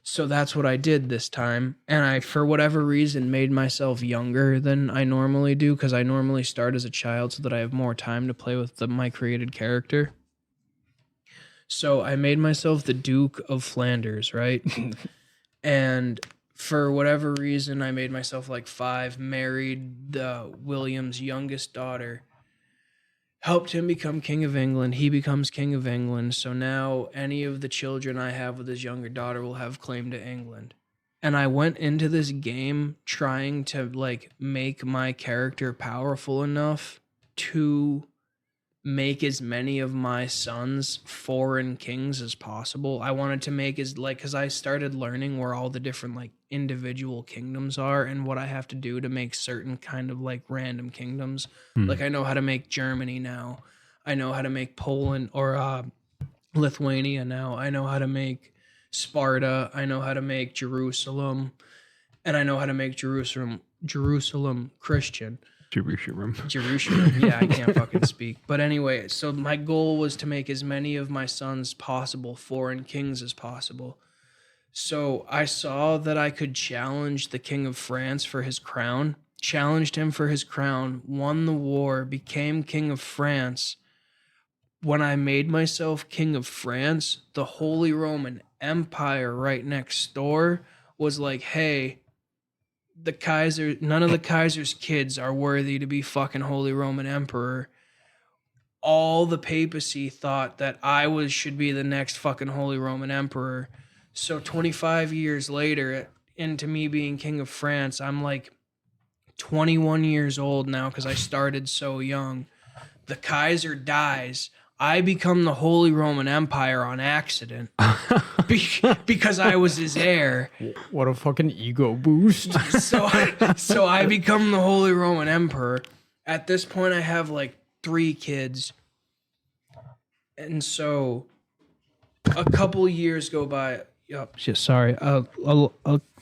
So that's what I did this time. And I, for whatever reason, made myself younger than I normally do, because I normally start as a child so that I have more time to play with my created character. So I made myself the Duke of Flanders, right? And for whatever reason, I made myself like 5, married William's youngest daughter, helped him become King of England. He becomes King of England. So now any of the children I have with his younger daughter will have claim to England. And I went into this game trying to like make my character powerful enough to make as many of my sons foreign kings as possible. I wanted to make as like, because I started learning where all the different like individual kingdoms are and what I have to do to make certain kind of like random kingdoms. Like I know how to make Germany now. I know how to make Poland or Lithuania now. I know how to make Sparta. I know how to make Jerusalem, and I know how to make Jerusalem Christian. Jerusalem. Yeah, I can't fucking speak. But anyway, so my goal was to make as many of my sons possible foreign kings as possible. So I saw that I could challenge the King of France for his crown, challenged him for his crown, won the war, became King of France. When I made myself King of France, the Holy Roman Empire right next door was like, hey, the Kaiser, none of the Kaiser's kids are worthy to be fucking Holy Roman Emperor. All the papacy thought that I should be the next fucking Holy Roman Emperor. So 25 years later, into me being King of France, I'm like 21 years old now because I started so young. The Kaiser dies. I become the Holy Roman Empire on accident because I was his heir. What a fucking ego boost. So I become the Holy Roman Emperor. At this point, I have like 3 kids. And so a couple years go by. Sorry. A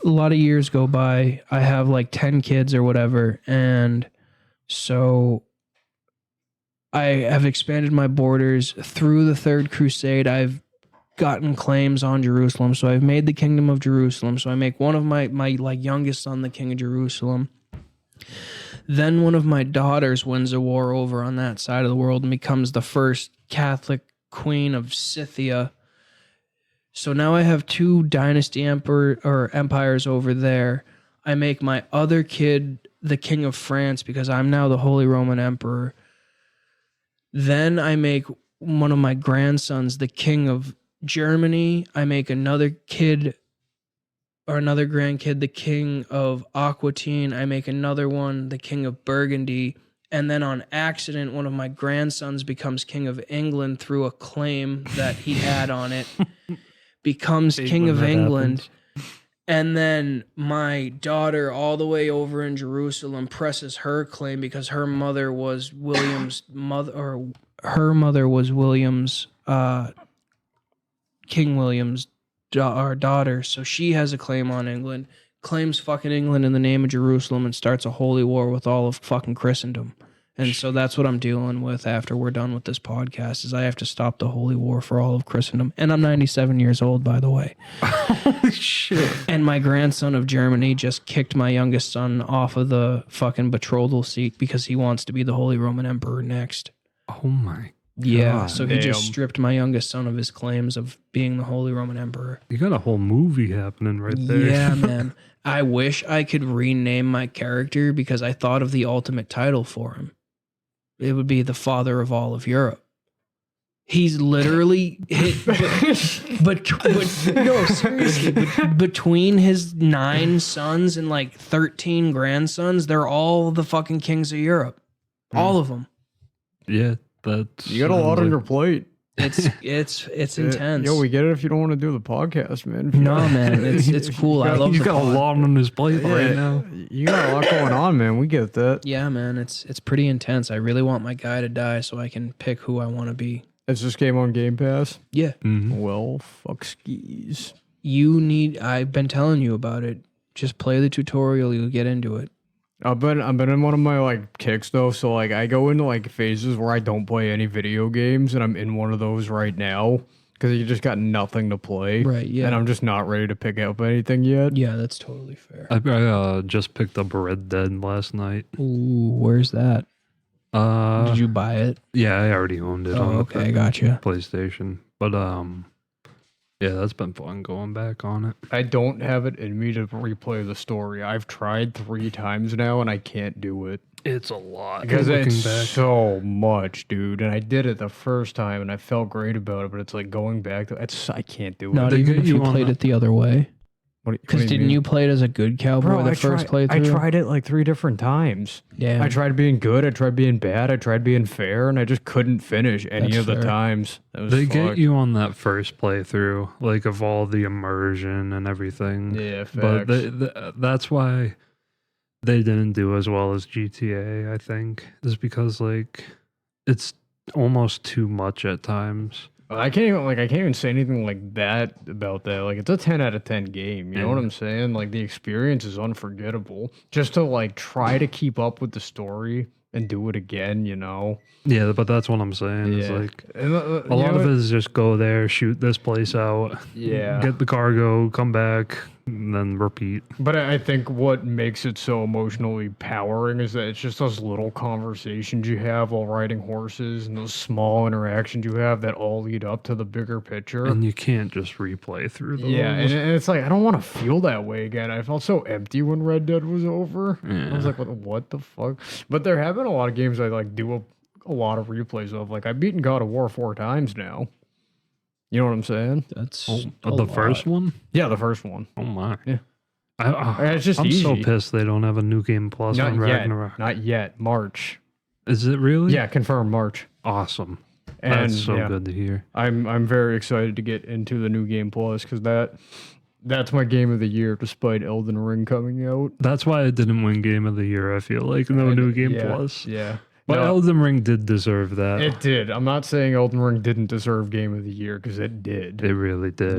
lot of years go by. I have like 10 kids or whatever. And so I have expanded my borders through the Third Crusade. I've gotten claims on Jerusalem. So I've made the Kingdom of Jerusalem. So I make one of my like youngest son the King of Jerusalem. Then one of my daughters wins a war over on that side of the world and becomes the first Catholic queen of Scythia. So now I have 2 dynasty empires over there. I make my other kid the King of France because I'm now the Holy Roman Emperor. Then I make one of my grandsons the King of Germany. I make another kid or another grandkid the King of Aquitaine. I make another one the King of Burgundy. And then on accident, one of my grandsons becomes King of England through a claim that he had on it. Becomes King of England. And then my daughter, all the way over in Jerusalem, presses her claim because her mother was William's mother, or her mother was William's, King William's daughter. So she has a claim on England, claims fucking England in the name of Jerusalem, and starts a holy war with all of fucking Christendom. And so that's what I'm dealing with after we're done with this podcast, is I have to stop the holy war for all of Christendom. And I'm 97 years old, by the way. Holy shit. And my grandson of Germany just kicked my youngest son off of the fucking betrothal seat because he wants to be the Holy Roman Emperor next. Oh my God. Yeah, so he just stripped my youngest son of his claims of being the Holy Roman Emperor. You got a whole movie happening right there. Yeah, man. I wish I could rename my character because I thought of the ultimate title for him. It would be the father of all of Europe. He's literally hit, but no, seriously, between his 9 sons and like 13 grandsons, they're all the fucking kings of Europe, all of them. Yeah, that's you got a lot on your plate. It's intense. Yo, we get it if you don't want to do the podcast, man. No, man, it's cool. I love. He's got a lot on his plate right now. You got a lot going on, man. We get that. Yeah, man, it's pretty intense. I really want my guy to die so I can pick who I want to be. Is this game on Game Pass? Yeah. Mm-hmm. Well, fuck skis. I've been telling you about it. Just play the tutorial. You'll get into it. I've been in one of my like kicks though, so like I go into like phases where I don't play any video games, and I'm in one of those right now because you just got nothing to play, Right? Yeah. and I'm just not ready to pick up anything yet. Yeah, that's totally fair. I just picked up Red Dead last night. Ooh, where's that? Did you buy it? Yeah, I already owned it on okay, gotcha. PlayStation. But yeah, that's been fun going back on it. I don't have it in me to replay the story. I've tried 3 times now, and I can't do it. It's a lot Because it's so much, dude. And I did it the first time, and I felt great about it. But it's like going back to I can't do it. Not even if you played it the other way. Because didn't you play it as a good cowboy first playthrough? I tried it like 3 different times. Yeah. I tried being good. I tried being bad. I tried being fair, and I just couldn't finish any of the times. They get you on that first playthrough, like of all the immersion and everything. Yeah, facts. But that's why they didn't do as well as GTA, I think, is because like it's almost too much at times. I can't even say anything like that about that. Like, it's a 10 out of 10 game. You know what I'm saying? Like, the experience is unforgettable. Just to like try to keep up with the story and do it again, you know? Yeah, but that's what I'm saying. It's like a lot of it is just go there, shoot this place out, get the cargo, come back, and then repeat. But I think what makes it so emotionally powering is that it's just those little conversations you have while riding horses and those small interactions you have that all lead up to the bigger picture. And you can't just replay through those. Yeah, and it's like, I don't want to feel that way again. I felt so empty when Red Dead was over. Yeah. I was like, what the fuck? But there have been a lot of games I like do a lot of replays of. Like, I've beaten God of War 4 times now. You know what I'm saying? That's the first one? Yeah, the first one. Oh my. Yeah. It's just I'm easy. so pissed they don't have a new game plus on Ragnarok. Not yet. March. Is it really? Yeah, confirmed March. Awesome. And that's so good to hear. I'm very excited to get into the new game plus because that's my game of the year despite Elden Ring coming out. That's why it didn't win game of the year, I feel like. No new game plus. Yeah. But Elden Ring did deserve that. It did. I'm not saying Elden Ring didn't deserve Game of the Year because it did. It really did.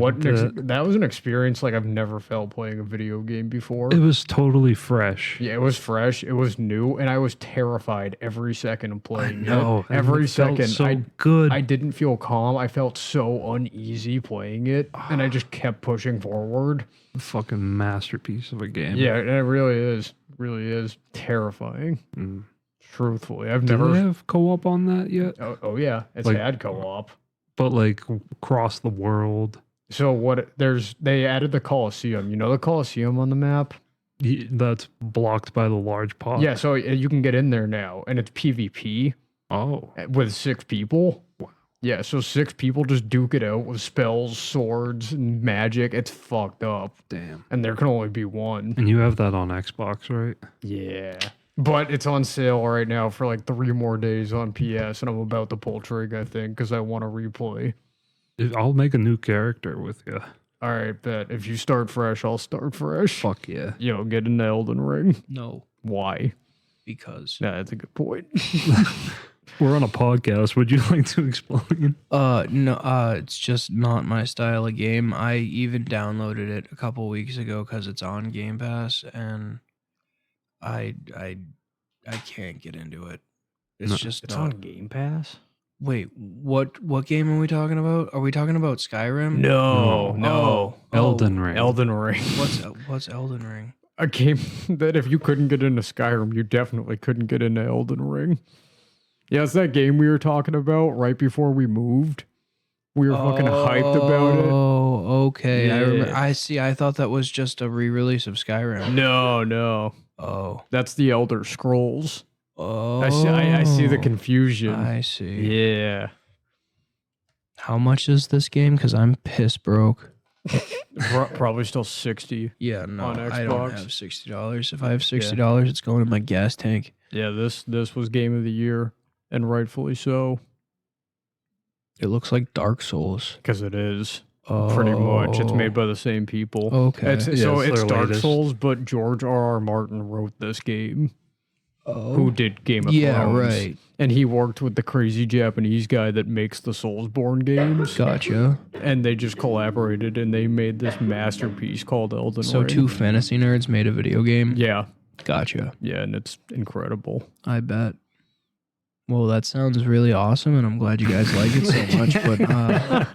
That was an experience like I've never felt playing a video game before. It was totally fresh. Yeah, it was fresh. It was new, and I was terrified every second of playing it. Every second. Good. I didn't feel calm. I felt so uneasy playing it, and I just kept pushing forward. Fucking masterpiece of a game. Yeah, it really is. Really is terrifying. Mm. Truthfully, Do they have co-op on that yet? Oh yeah, it's had co-op, but like across the world. So they added the Colosseum. You know the Colosseum on the map? That's blocked by the large pot. Yeah, so you can get in there now, and it's PvP. Oh, with 6 people. Wow. Yeah, so 6 people just duke it out with spells, swords, and magic. It's fucked up. Damn. And there can only be one. And you have that on Xbox, right? Yeah. But it's on sale right now for like 3 more days on PS, and I'm about to pull trigger, I think, because I want to replay. I'll make a new character with you. All right, bet. If you start fresh, I'll start fresh. Fuck yeah. Yo, get into Elden Ring. No. Why? Because. Nah, that's a good point. We're on a podcast. Would you like to explain? No, it's just not my style of game. I even downloaded it a couple weeks ago because it's on Game Pass, and I can't get into it. It's on Game Pass? Wait, what game are we talking about? Are we talking about Skyrim? No. Elden Ring. Elden Ring. What's Elden Ring? A game that if you couldn't get into Skyrim, you definitely couldn't get into Elden Ring. Yeah, it's that game we were talking about right before we moved. We were fucking hyped about it. Oh, okay. Yeah. I see. I thought that was just a re-release of Skyrim. No. Oh. That's the Elder Scrolls. Oh. I see the confusion. I see. Yeah. How much is this game? Because I'm piss broke. Probably still 60. Yeah, no, on I don't Xbox. have $60. If I have $60, it's going in my gas tank. Yeah, this was game of the year, and rightfully so. It looks like Dark Souls. Because it is. Pretty much. It's made by the same people. Okay. It's Dark Souls, but George R.R. Martin wrote this game. Who did Game of Thrones. Yeah, right. And he worked with the crazy Japanese guy that makes the Soulsborne games. Gotcha. And they just collaborated and they made this masterpiece called Elden Ring. So two fantasy nerds made a video game? Yeah. Gotcha. Yeah, and it's incredible. I bet. Well, that sounds really awesome, and I'm glad you guys like it so much, but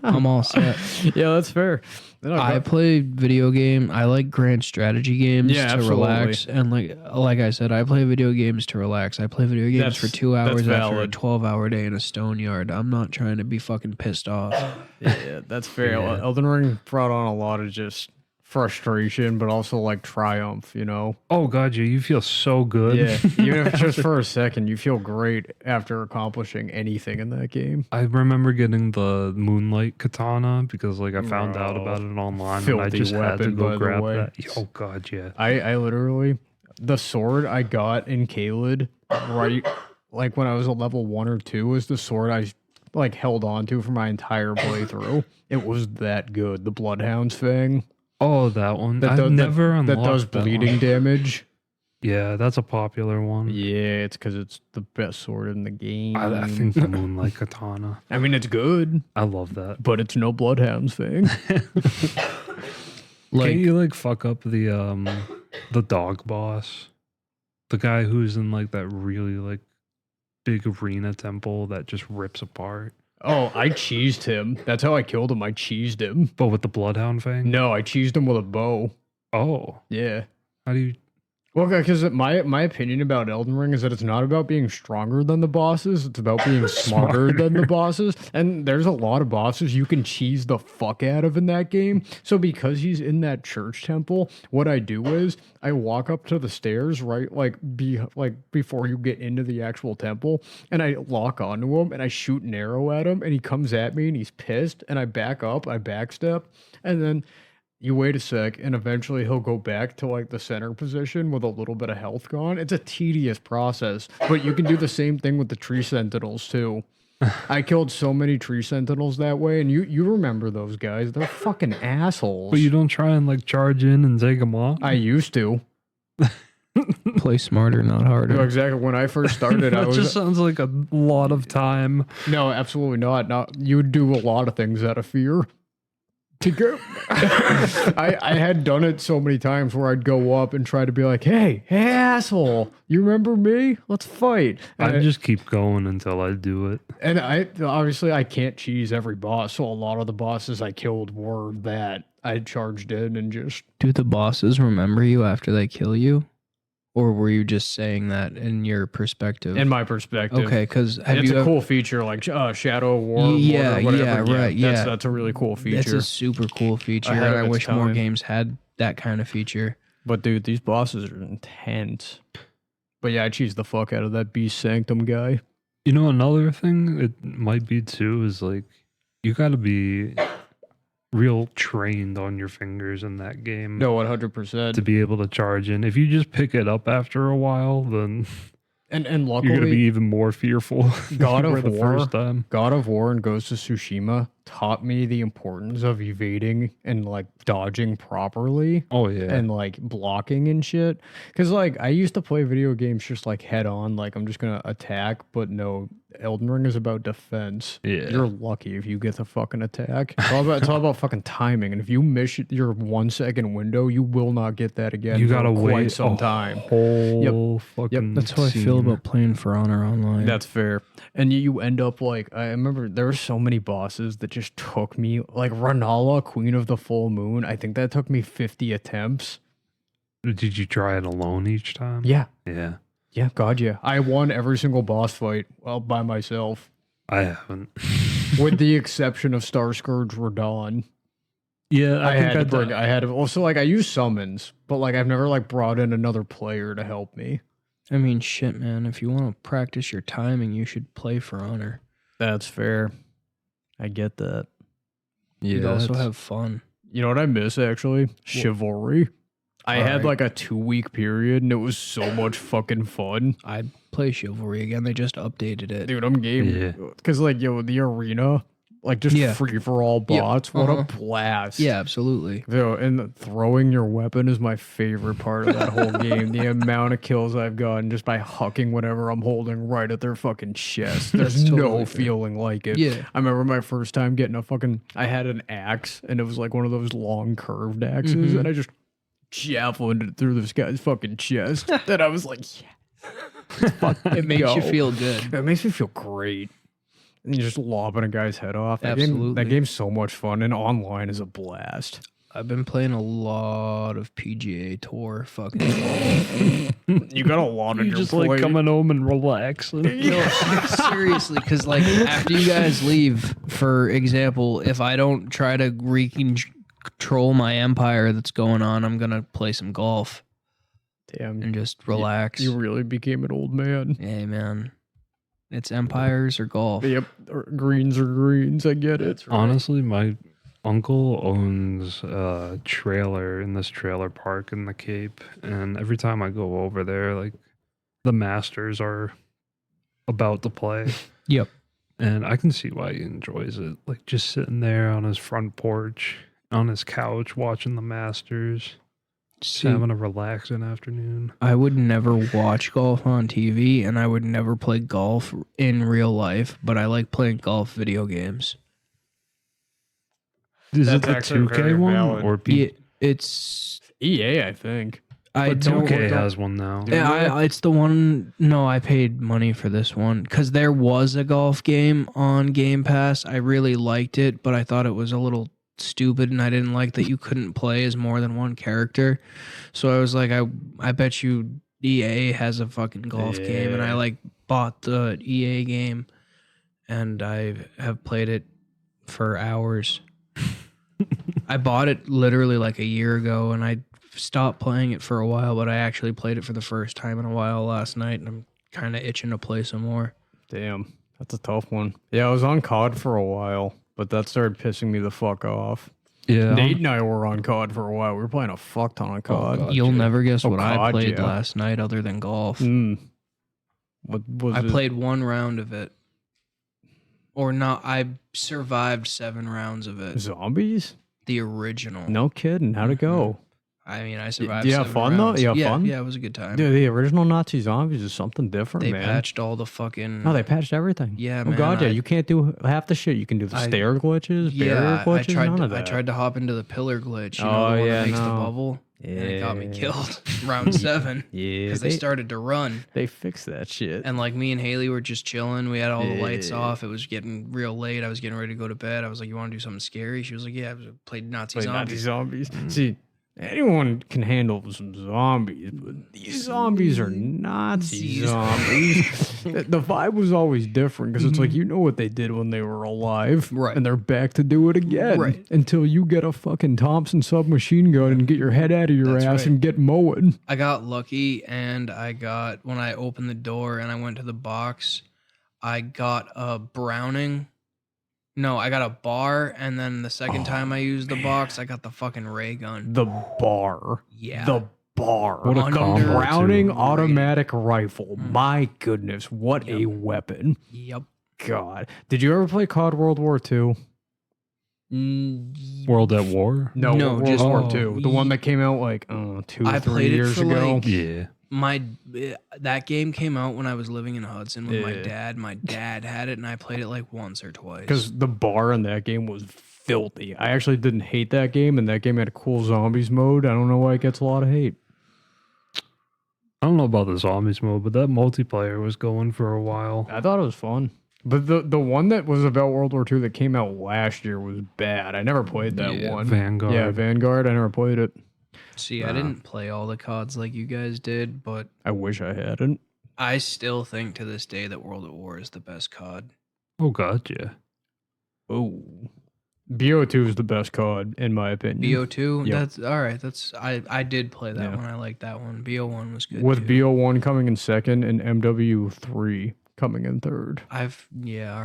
I'm all set. Yeah, that's fair. I play video game. I like grand strategy games to absolutely. relax. And like I said, I play video games to relax. I play video games for 2 hours after a 12-hour day in a stone yard. I'm not trying to be fucking pissed off. Yeah, that's fair. Yeah. Elden Ring brought on a lot of just frustration, but also like triumph, you know? Oh, God, you feel so good. Yeah, even if it's just for a second, you feel great after accomplishing anything in that game. I remember getting the Moonlight Katana because like I found out about it online and I just had to go grab that. Oh, God, yeah. I literally, the sword I got in Caelid, right, like when I was a level 1 or 2, was the sword I like held on to for my entire playthrough. It was that good. The Bloodhound's Fang. Oh, that one. I've never unlocked that does bleeding damage. Yeah, that's a popular one. Yeah, it's because it's the best sword in the game. I think the Moonlight Katana. I mean, it's good. I love that. But it's no Bloodhound's thing. Like, can't you like fuck up the dog boss? The guy who's in like that really like big arena temple that just rips apart. Oh, I cheesed him. That's how I killed him. I cheesed him. But with the Bloodhound Fang? No, I cheesed him with a bow. Oh. Yeah. How do you... Well, because my opinion about Elden Ring is that it's not about being stronger than the bosses. It's about being smarter than the bosses. And there's a lot of bosses you can cheese the fuck out of in that game. So because he's in that church temple, what I do is I walk up to the stairs, right, before you get into the actual temple, and I lock onto him and I shoot an arrow at him, and he comes at me and he's pissed, and I back up, I backstep, and then you wait a sec, and eventually he'll go back to like the center position with a little bit of health gone. It's a tedious process, but you can do the same thing with the tree sentinels too. I killed so many tree sentinels that way, and you remember those guys. They're fucking assholes. But you don't try and like charge in and take them off? I used to. Play smarter, not harder. No, exactly. When I first started, that just sounds like a lot of time. No, absolutely not. No, you would do a lot of things out of fear. To go, I had done it so many times where I'd go up and try to be like, hey asshole, you remember me? Let's fight. And I just keep going until I do it. And I can't cheese every boss, so a lot of the bosses I killed were that I charged in and just... Do the bosses remember you after they kill you? Or were you just saying that in your perspective? In my perspective. Okay, because it's a cool feature, like Shadow War. Yeah, right. That's a really cool feature. That's a super cool feature, and I wish more games had that kind of feature. But dude, these bosses are intense. But yeah, I cheese the fuck out of that Beast Sanctum guy. You know, another thing it might be too is like, you gotta be real trained on your fingers in that game. No, 100%. To be able to charge in. If you just pick it up after a while, then and luckily, you're gonna be even more fearful. God of the War, first time. God of War and Ghost of Tsushima taught me the importance of evading and like dodging properly. Oh yeah. And like blocking and shit. Because like I used to play video games just like head on, like I'm just gonna attack, but no, Elden Ring is about defense. Yeah. You're lucky if you get the fucking attack. It's all about fucking timing. And if you miss your 1 second window, you will not get that again. You gotta quite wait some time. Whole fucking That's how I feel about playing For Honor Online. That's fair. And you end up like, I remember there were so many bosses that just took me, like Renala, Queen of the Full Moon. I think that took me 50 attempts. Did you try it alone each time? Yeah. Yeah. Yeah, God, yeah. I won every single boss fight by myself. I haven't. With the exception of Starscourge Radon. Yeah, I had to. Also, like, I use summons, but like, I've never like brought in another player to help me. I mean, shit, man. If you want to practice your timing, you should play For Honor. That's fair. I get that. Yeah, You'd also have fun. You know what I miss actually? Chivalry. I had like a 2-week period and it was so much fucking fun. I'd play Chivalry again. They just updated it. Dude, I'm game. Because like, the arena, like just free for all bots. What a blast. Yeah, absolutely. So, and throwing your weapon is my favorite part of that whole game. The amount of kills I've gotten just by hucking whatever I'm holding right at their fucking chest. There's no feeling like it. Yeah. I remember my first time getting I had an axe and it was like one of those long curved axes and I just javelined it through this guy's fucking chest. And I was like, yeah. It makes you feel good. It makes me feel great. And you're just lobbing a guy's head off. Absolutely. That game's so much fun, and online is a blast. I've been playing a lot of PGA Tour fucking. You got a lot of your just plate. like coming home and relaxing. Seriously, because like after you guys leave, for example, if I don't try to control my empire that's going on, I'm gonna play some golf. Damn. And just relax. You really became an old man. Hey, man. It's empires or golf. Yep. Greens are greens. I get it. Right. Honestly, my uncle owns a trailer in this trailer park in the Cape. And every time I go over there, like the Masters are about to play. Yep. And I can see why he enjoys it. Like just sitting there on his front porch, on his couch, watching the Masters. Just having a relaxing afternoon. I would never watch golf on TV, and I would never play golf in real life, but I like playing golf video games. Is it the 2K one? Or it's EA, I think. But 2K has one now. Yeah, it's the one. No, I paid money for this one because there was a golf game on Game Pass. I really liked it, but I thought it was a little stupid, and I didn't like that you couldn't play as more than one character. So I was like, I bet you EA has a fucking golf game, and I like bought the EA game, and I have played it for hours. I bought it literally like a year ago, and I stopped playing it for a while, but I actually played it for the first time in a while last night, and I'm kind of itching to play some more. Damn, that's a tough one. Yeah, I was on COD for a while, but that started pissing me the fuck off. Yeah, Nate and I were on COD for a while. We were playing a fuck ton of COD. God, You'll never guess what I played last night other than golf. What was I played one round of it. Or not, I survived 7 rounds of it. Zombies? The original. No kidding. How'd it go? I mean, I survived. Do you have fun though? You have fun? Yeah, it was a good time. Dude, the original Nazi zombies is something different, man. They patched all the fucking. No, they patched everything. Yeah, man. Oh god, yeah. You can't do half the shit. You can do the stair glitches, barrier glitches, none of that. I tried to hop into the pillar glitch. You know, the one that makes the bubble. Yeah, and it got me killed. Round 7. Yeah, because they started to run. They fixed that shit. And like me and Haley were just chilling. We had all the lights off. It was getting real late. I was getting ready to go to bed. I was like, "You want to do something scary?" She was like, "Yeah." I played Nazi zombies. See. Anyone can handle some zombies, but these zombies are Nazi zombies. The vibe was always different because it's like, you know what they did when they were alive, right? And they're back to do it again, right? Until you get a fucking Thompson submachine gun and get your head out of your ass and get mowing. I got lucky, and when I opened the door and I went to the box, I got a Browning. No, I got a bar, and then the second time I used the box, I got the fucking ray gun. The bar. Yeah. The bar. What a Browning automatic rifle. My goodness, what a weapon. Yep. God. Did you ever play COD World War II? World at War? No, World War II. The one that came out like 2-3 years ago. Yeah. That game came out when I was living in Hudson with my dad. My dad had it, and I played it like once or twice. Because the bar in that game was filthy. I actually didn't hate that game, and that game had a cool zombies mode. I don't know why it gets a lot of hate. I don't know about the zombies mode, but that multiplayer was going for a while. I thought it was fun. But the one that was about World War II that came out last year was bad. I never played that one. Vanguard. Yeah, Vanguard. I never played it. See, I didn't play all the CODs like you guys did, but I wish I hadn't. I still think to this day that World at War is the best COD. Oh, God, yeah. Oh. BO2 is the best COD, in my opinion. BO2? Yep. That's all right. I did play that one. I liked that one. BO1 was good. With BO1 coming in second and MW3 coming in third. All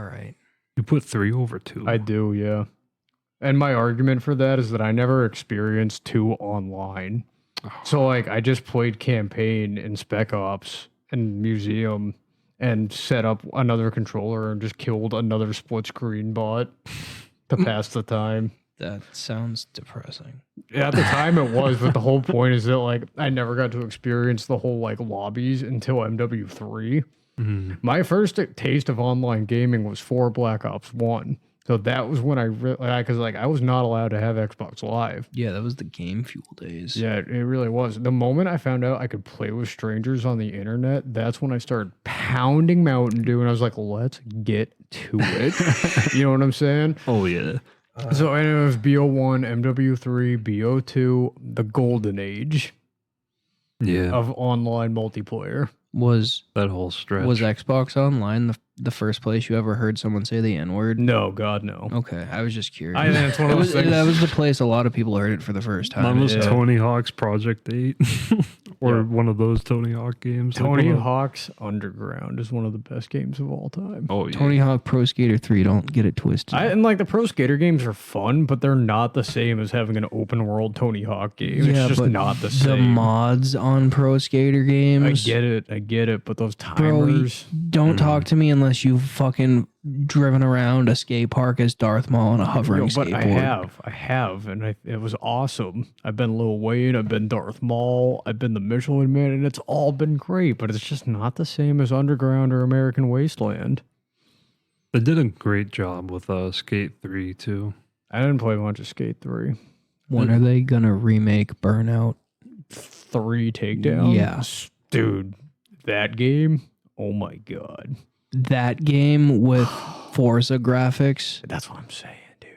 right. You put 3 over 2. I do, yeah. And my argument for that is that I never experienced 2 online. So, like, I just played campaign in Spec Ops and Museum and set up another controller and just killed another split screen bot to pass the time. That sounds depressing. Yeah, at the time it was, but the whole point is that, like, I never got to experience the whole, like, lobbies until MW3. Mm-hmm. My first taste of online gaming was for Black Ops 1. So that was when I really, because like I was not allowed to have Xbox Live. Yeah, that was the Game Fuel days. Yeah, it really was. The moment I found out I could play with strangers on the internet, that's when I started pounding Mountain Dew, and I was like, let's get to it. You know what I'm saying? Oh, yeah. So and it was BO1, MW3, BO2, the golden age of online multiplayer. Was that whole stretch. Was Xbox Online the first place you ever heard someone say the N-word? No, God, no. Okay, I was just curious. That's one of those things. That was the place a lot of people heard it for the first time. Mine was Tony Hawk's Project 8. Or one of those Tony Hawk games. Tony Hawk's Underground is one of the best games of all time. Oh, yeah. Tony Hawk Pro Skater 3, don't get it twisted. And like the Pro Skater games are fun, but they're not the same as having an open world Tony Hawk game. Yeah, it's just not the same. The mods on Pro Skater games. I get it, but those timers. Bro, don't talk to me unless you've fucking driven around a skate park as Darth Maul on a hovering skateboard. I have, and it was awesome. I've been Lil Wayne, I've been Darth Maul, I've been the Michelin Man, and it's all been great, but it's just not the same as Underground or American Wasteland. They did a great job with Skate 3, too. I didn't play much of Skate 3. When are they gonna remake Burnout 3 Takedown? Yeah. Dude, that game, oh my God. That game with Forza graphics. That's what I'm saying, dude.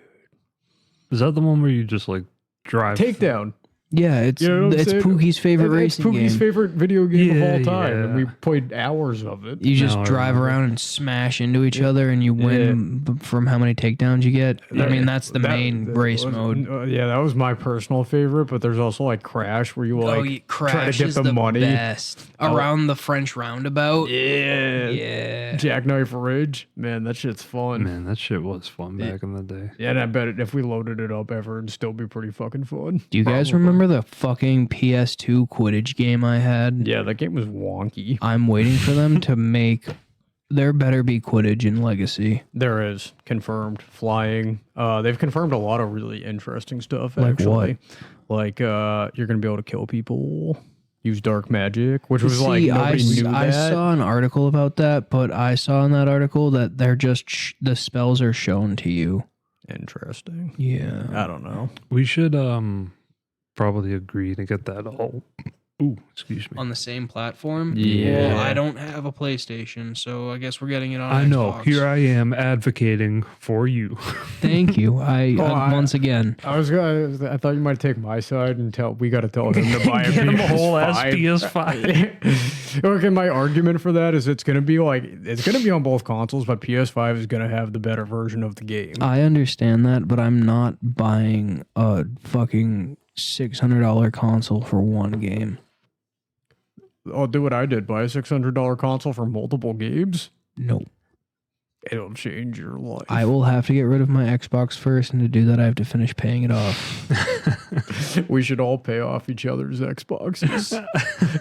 Is that the one where you just like drive? Takedown. Yeah, it's Pookie's favorite racing game. It's Pookie's favorite video game of all time, and we played hours of it. You just drive around and smash into each other, and you win from how many takedowns you get. I mean, that's the main race mode. That was my personal favorite, but there's also like Crash, where you like try to get the money. Best. Around the French roundabout. Yeah. Jackknife Ridge. Man, that shit's fun. Man, that shit was fun back in the day. Yeah, and I bet if we loaded it up ever, it'd still be pretty fucking fun. Do you guys remember the fucking PS2 Quidditch game I had? Yeah, that game was wonky. I'm waiting for them to make... There better be Quidditch in Legacy. There is. Confirmed. Flying. They've confirmed a lot of really interesting stuff, like actually. What? Like, you're going to be able to kill people, use dark magic, which was like nobody knew that. I saw an article about that, but I saw in that article that they're just... the spells are shown to you. Interesting. Yeah. I don't know. We should... probably agree to get that all. Ooh, excuse me. On the same platform? Yeah. Well, I don't have a PlayStation, so I guess we're getting it on I Xbox. know. Here I am advocating for you. Thank you. Once again. I thought you might take my side and we got to tell him to buy a PS5. Whole ass PS5. Okay, my argument for that is it's going to be on both consoles, but PS5 is going to have the better version of the game. I understand that, but I'm not buying a fucking $600 console for one game. I'll do what I did. Buy a $600 console for multiple games. Nope. It'll change your life. I will have to get rid of my Xbox first, and to do that, I have to finish paying it off. We should all pay off each other's Xboxes.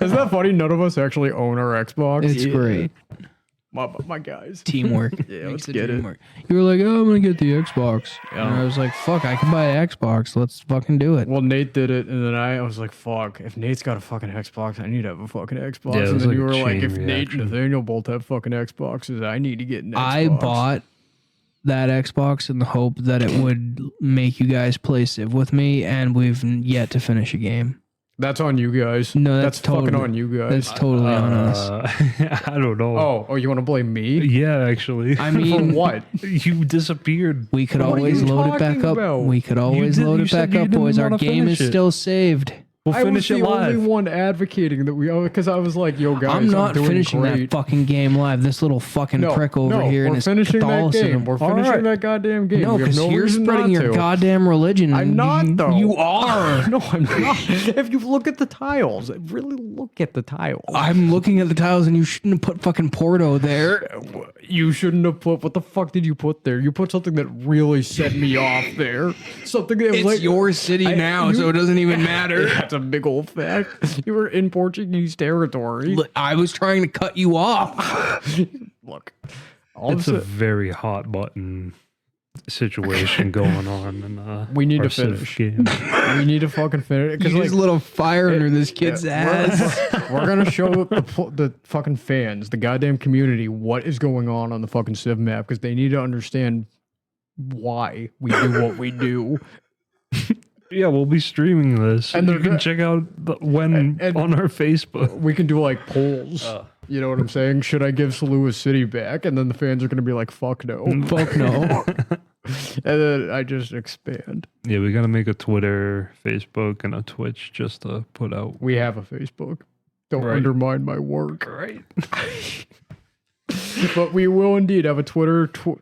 Isn't that funny? None of us actually own our Xbox. It's great. My guys. Teamwork. Yeah, let's get it. You were like, oh, I'm going to get the Xbox. Yeah. And I was like, fuck, I can buy an Xbox. Let's fucking do it. Well, Nate did it, and then I was like, fuck, if Nate's got a fucking Xbox, I need to have a fucking Xbox. Yeah, and then like you were like, if reaction. Nate and Nathaniel both have fucking Xboxes, I need to get an Xbox. I bought that Xbox in the hope that it would make you guys play Civ with me, and we've yet to finish a game. That's on you guys. No, that's fucking on you guys. That's totally on us. I don't know. Oh, you want to blame me? Yeah, actually. I mean, for what? You disappeared. We could What are always you load it back talking up. about? We could always load it back up, boys. Our game is still saved. We'll finish it live. I was the only one advocating that because I was like, yo, guys, I'm not finishing great. that fucking game live. This little fucking prick over here and his Catholicism. We're finishing that goddamn game. No, because you're spreading your goddamn religion. I'm not, though. You are. No, I'm not. If you look at the tiles, really look at the tiles. I'm looking at the tiles and you shouldn't have put fucking Porto there. You shouldn't have put, what the fuck did you put there? You put something that really set me off there. Something that was it's like, your city now, so it doesn't even matter. That's a big old fact. You were in Portuguese territory. I was trying to cut you off. Look. It's a very hot button situation going on. And we need to finish. We need to fucking finish. Because there's a little fire under this kid's ass. We're going to show the fucking fans, the goddamn community, what is going on the fucking Civ map, because they need to understand why we do what we do. Yeah, we'll be streaming this. And you can check out on our Facebook. We can do like polls. You know what I'm saying? Should I give Salua City back? And then the fans are going to be like, fuck no. Fuck no. And then I just expand. Yeah, we got to make a Twitter, Facebook, and a Twitch just to put out. We have a Facebook. Don't undermine my work. Right. But we will indeed have a Twitter, Twitch,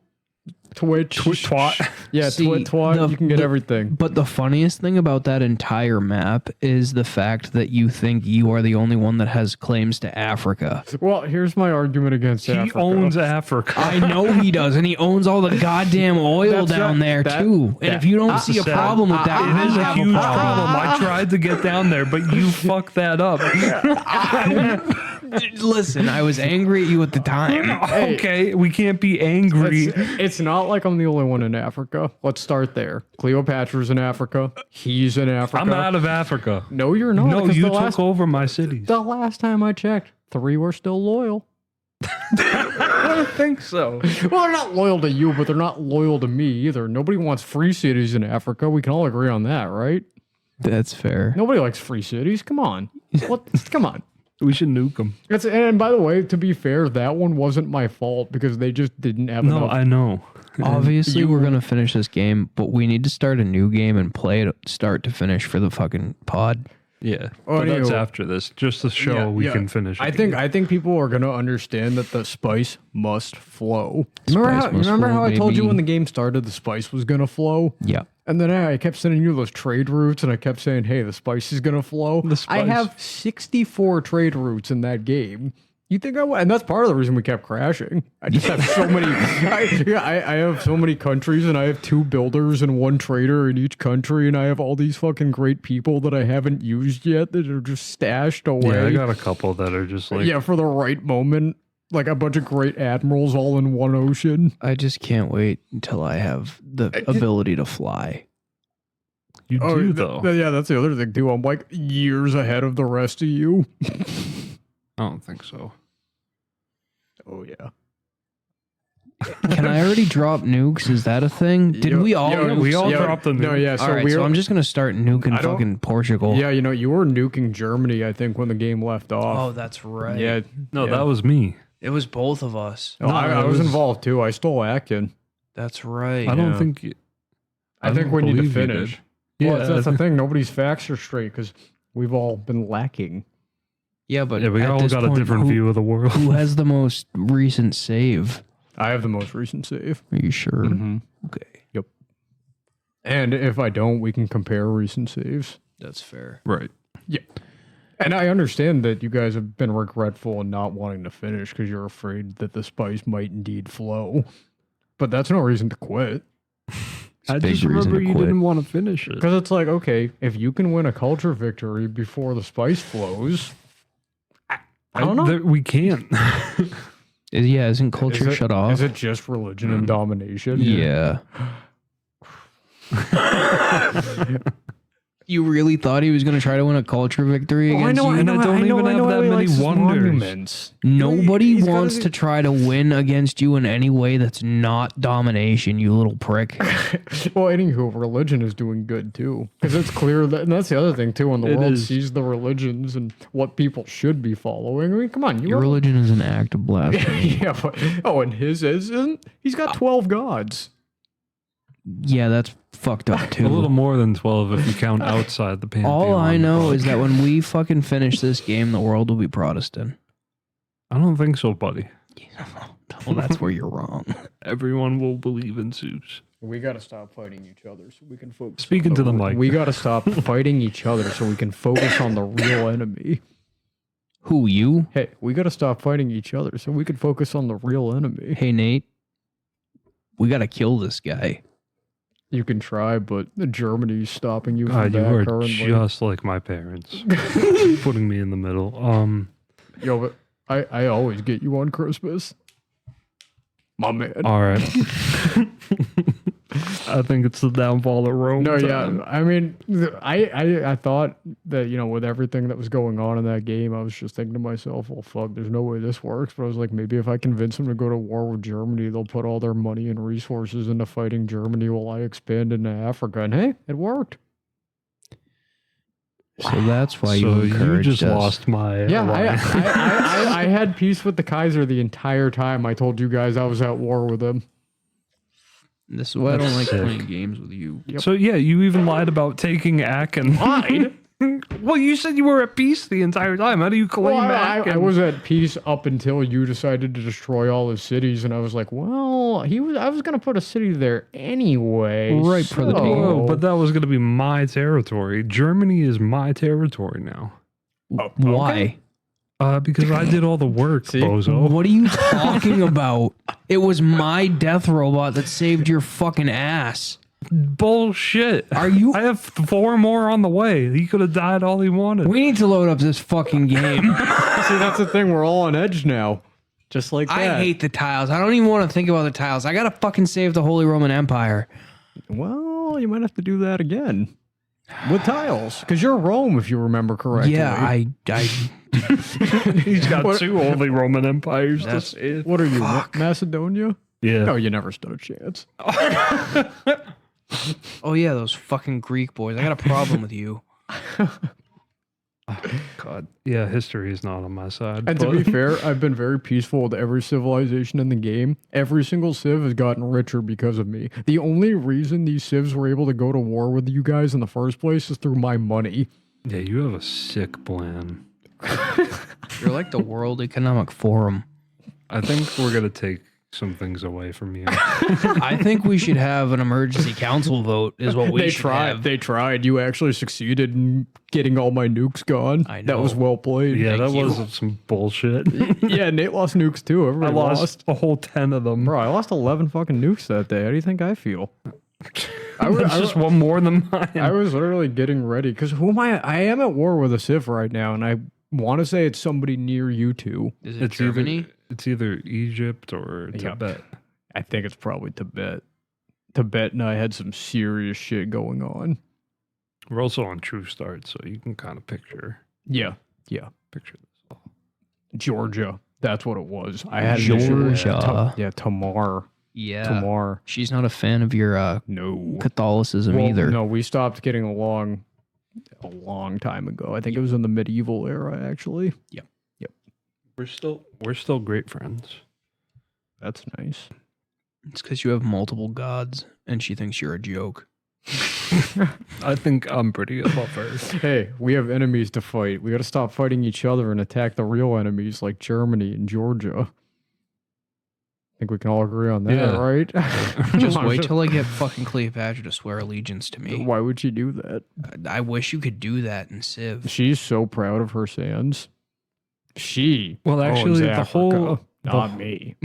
twat. Yeah, twat. You can get everything. But the funniest thing about that entire map is the fact that you think you are the only one that has claims to Africa. Well, here's my argument against Africa. He owns Africa. I know he does, and he owns all the goddamn oil down there too. And if you don't see a problem with that, it is a huge problem. I tried to get down there, but you fucked that up. Listen, I was angry at you at the time. Okay, we can't be angry. It's not like I'm the only one in Africa. Let's start there. Cleopatra's in Africa. He's in Africa. I'm out of Africa. No, you're not. No, you took over my cities. The last time I checked, 3 were still loyal. I don't think so. Well, they're not loyal to you, but they're not loyal to me either. Nobody wants free cities in Africa. We can all agree on that, right? That's fair. Nobody likes free cities. Come on. Come on. We should nuke them. And by the way, to be fair, that one wasn't my fault because they just didn't have enough. No, I know. Obviously, we're going to finish this game, but we need to start a new game and play it start to finish for the fucking pod. Yeah, but that's after this, just to show we can finish it. I think people are going to understand that the spice must flow. Remember how I told you when the game started the spice was going to flow? Yeah. And then I kept sending you those trade routes, and I kept saying, hey, the spice is going to flow. I have 64 trade routes in that game. You think I would? And that's part of the reason we kept crashing. I just have so many. I have so many countries, and I have 2 builders and 1 trader in each country, and I have all these fucking great people that I haven't used yet that are just stashed away. Yeah, I got a couple that are just like for the right moment. Like a bunch of great admirals all in one ocean. I just can't wait until I have the ability to fly. You do, though. Yeah, that's the other thing, too. I'm like years ahead of the rest of you. I don't think so. Oh, yeah. Can I already drop nukes? Is that a thing? Did we all? We all dropped the nuke. No, yeah. So, all right, so I'm just going to start nuking fucking Portugal. Yeah, you were nuking Germany, I think, when the game left off. Oh, that's right. Yeah. No, that was me. It was both of us. No, I was involved, too. I stole Akin. That's right. I don't think... I think we need to finish. Yeah, well, that's the thing. Nobody's facts are straight because we've all been lacking. Yeah, but we all got a different view of the world. Who has the most recent save? I have the most recent save. Are you sure? Mm-hmm. Okay. Yep. And if I don't, we can compare recent saves. That's fair. Right. Yeah. And I understand that you guys have been regretful and not wanting to finish because you're afraid that the spice might indeed flow. But that's no reason to quit. I just remember you didn't want to finish it. Because it's like, okay, if you can win a culture victory before the spice flows, I don't know. We can't. Isn't culture shut off? Is it just religion and domination? Yeah. You really thought he was going to try to win a culture victory against you? And I don't even have that many wonders. Nobody wants to try to win against you in any way that's not domination, you little prick. Well, anywho, religion is doing good too. Because it's clear that, and that's the other thing too, when the world sees the religions and what people should be following. I mean, come on. Your religion is an act of blasphemy. Yeah, but, and his isn't? He's got 12 gods. Yeah, that's fucked up too. A little more than 12 if you count outside the Pantheon. All I know is that when we fucking finish this game, the world will be Protestant. I don't think so, buddy. Well, that's where you're wrong. Everyone will believe in Zeus. We gotta stop fighting each other so we can focus. Speaking to the mic. We gotta stop fighting each other so we can focus on the real enemy. Who, you? Hey, we gotta stop fighting each other so we can focus on the real enemy. Hey, Nate. We gotta kill this guy. You can try, but Germany's stopping you from God, you that are currently. just like my parents. Putting me in the middle. Yo, but I always get you on Christmas. My man. All right. I think it's the downfall of Rome. No, time. yeah. I mean, I thought that, you know, with everything that was going on in that game, I was just thinking to myself, well, fuck, there's no way this works. But I was like, maybe if I convince them to go to war with Germany, they'll put all their money and resources into fighting Germany while I expand into Africa. And hey, it worked. So that's why So you encouraged just us. lost my Yeah, line. I had peace with the Kaiser the entire time. I told you guys I was at war with him. This is why I don't That's like sick. playing games with you. Yep. So yeah, you even lied about taking Aachen. Lied? Well, you said you were at peace the entire time. How do you claim Well, Aachen? I was at peace up until you decided to destroy all his cities, and I was like, well, I was gonna put a city there anyway. Right, for the so- team. Oh, but that was going to be my territory. Germany is my territory now. Oh, Why? okay. Because I did all the work, See? bozo. What are you talking about? It was my death robot that saved your fucking ass. Bullshit. Are you- I have 4 more on the way. He could have died all he wanted. We need to load up this fucking game. See, that's the thing. We're all on edge now, just like that. I hate the tiles. I don't even want to think about the tiles. I gotta fucking save the Holy Roman Empire. Well, you might have to do that again with tiles, because you're Rome, if you remember correctly. Yeah, I He's got What- 2 Holy Roman Empires to That's- save. What are you, Macedonia? Yeah. No, you never stood a chance. oh yeah, those fucking Greek boys. I got a problem with you. God. Yeah, history is not on my side. And to but- be fair, I've been very peaceful with every civilization in the game. Every single civ has gotten richer because of me. The only reason these civs were able to go to war with you guys in the first place is through my money. yeah, you have a sick plan. You're like the World Economic Forum. I think we're going to take some things away from you. I think we should have an emergency council vote. Is what we They should tried. have. They tried. You actually succeeded in getting all my nukes gone. I That was know. well played. Yeah, that Thank you. was some bullshit. Yeah, Nate lost nukes too. I Everybody lost a whole 10 of them. Bro, I lost 11 fucking nukes that day. How do you think I feel? That's just one more than mine. I was literally getting ready because who am I? I am at war with a Civ right now, and I want to say it's somebody near you two. Is it It's Germany? It's either Egypt or Yeah. Tibet. I think it's probably Tibet. Tibet and I had some serious shit going on. We're also on True Start, so you can kind of picture Yeah, this all. Georgia. That's what it was. I had Georgia. Tamar. Yeah. Tamar. She's not a fan of your No. Catholicism Well, either. No, we stopped getting along a long time ago. I think it was in the medieval era, actually. We're still great friends. That's nice. It's because you have multiple gods and she thinks you're a joke. I think I'm pretty above her. Hey, we have enemies to fight. We got to stop fighting each other and attack the real enemies like Germany and Georgia. I think we can all agree on that, Yeah. right? Just wait till I get fucking Cleopatra to swear allegiance to me. Why would she do that? I wish you could do that in Civ. She's so proud of her sands. She. Well, actually, owns the whole- Africa, not me.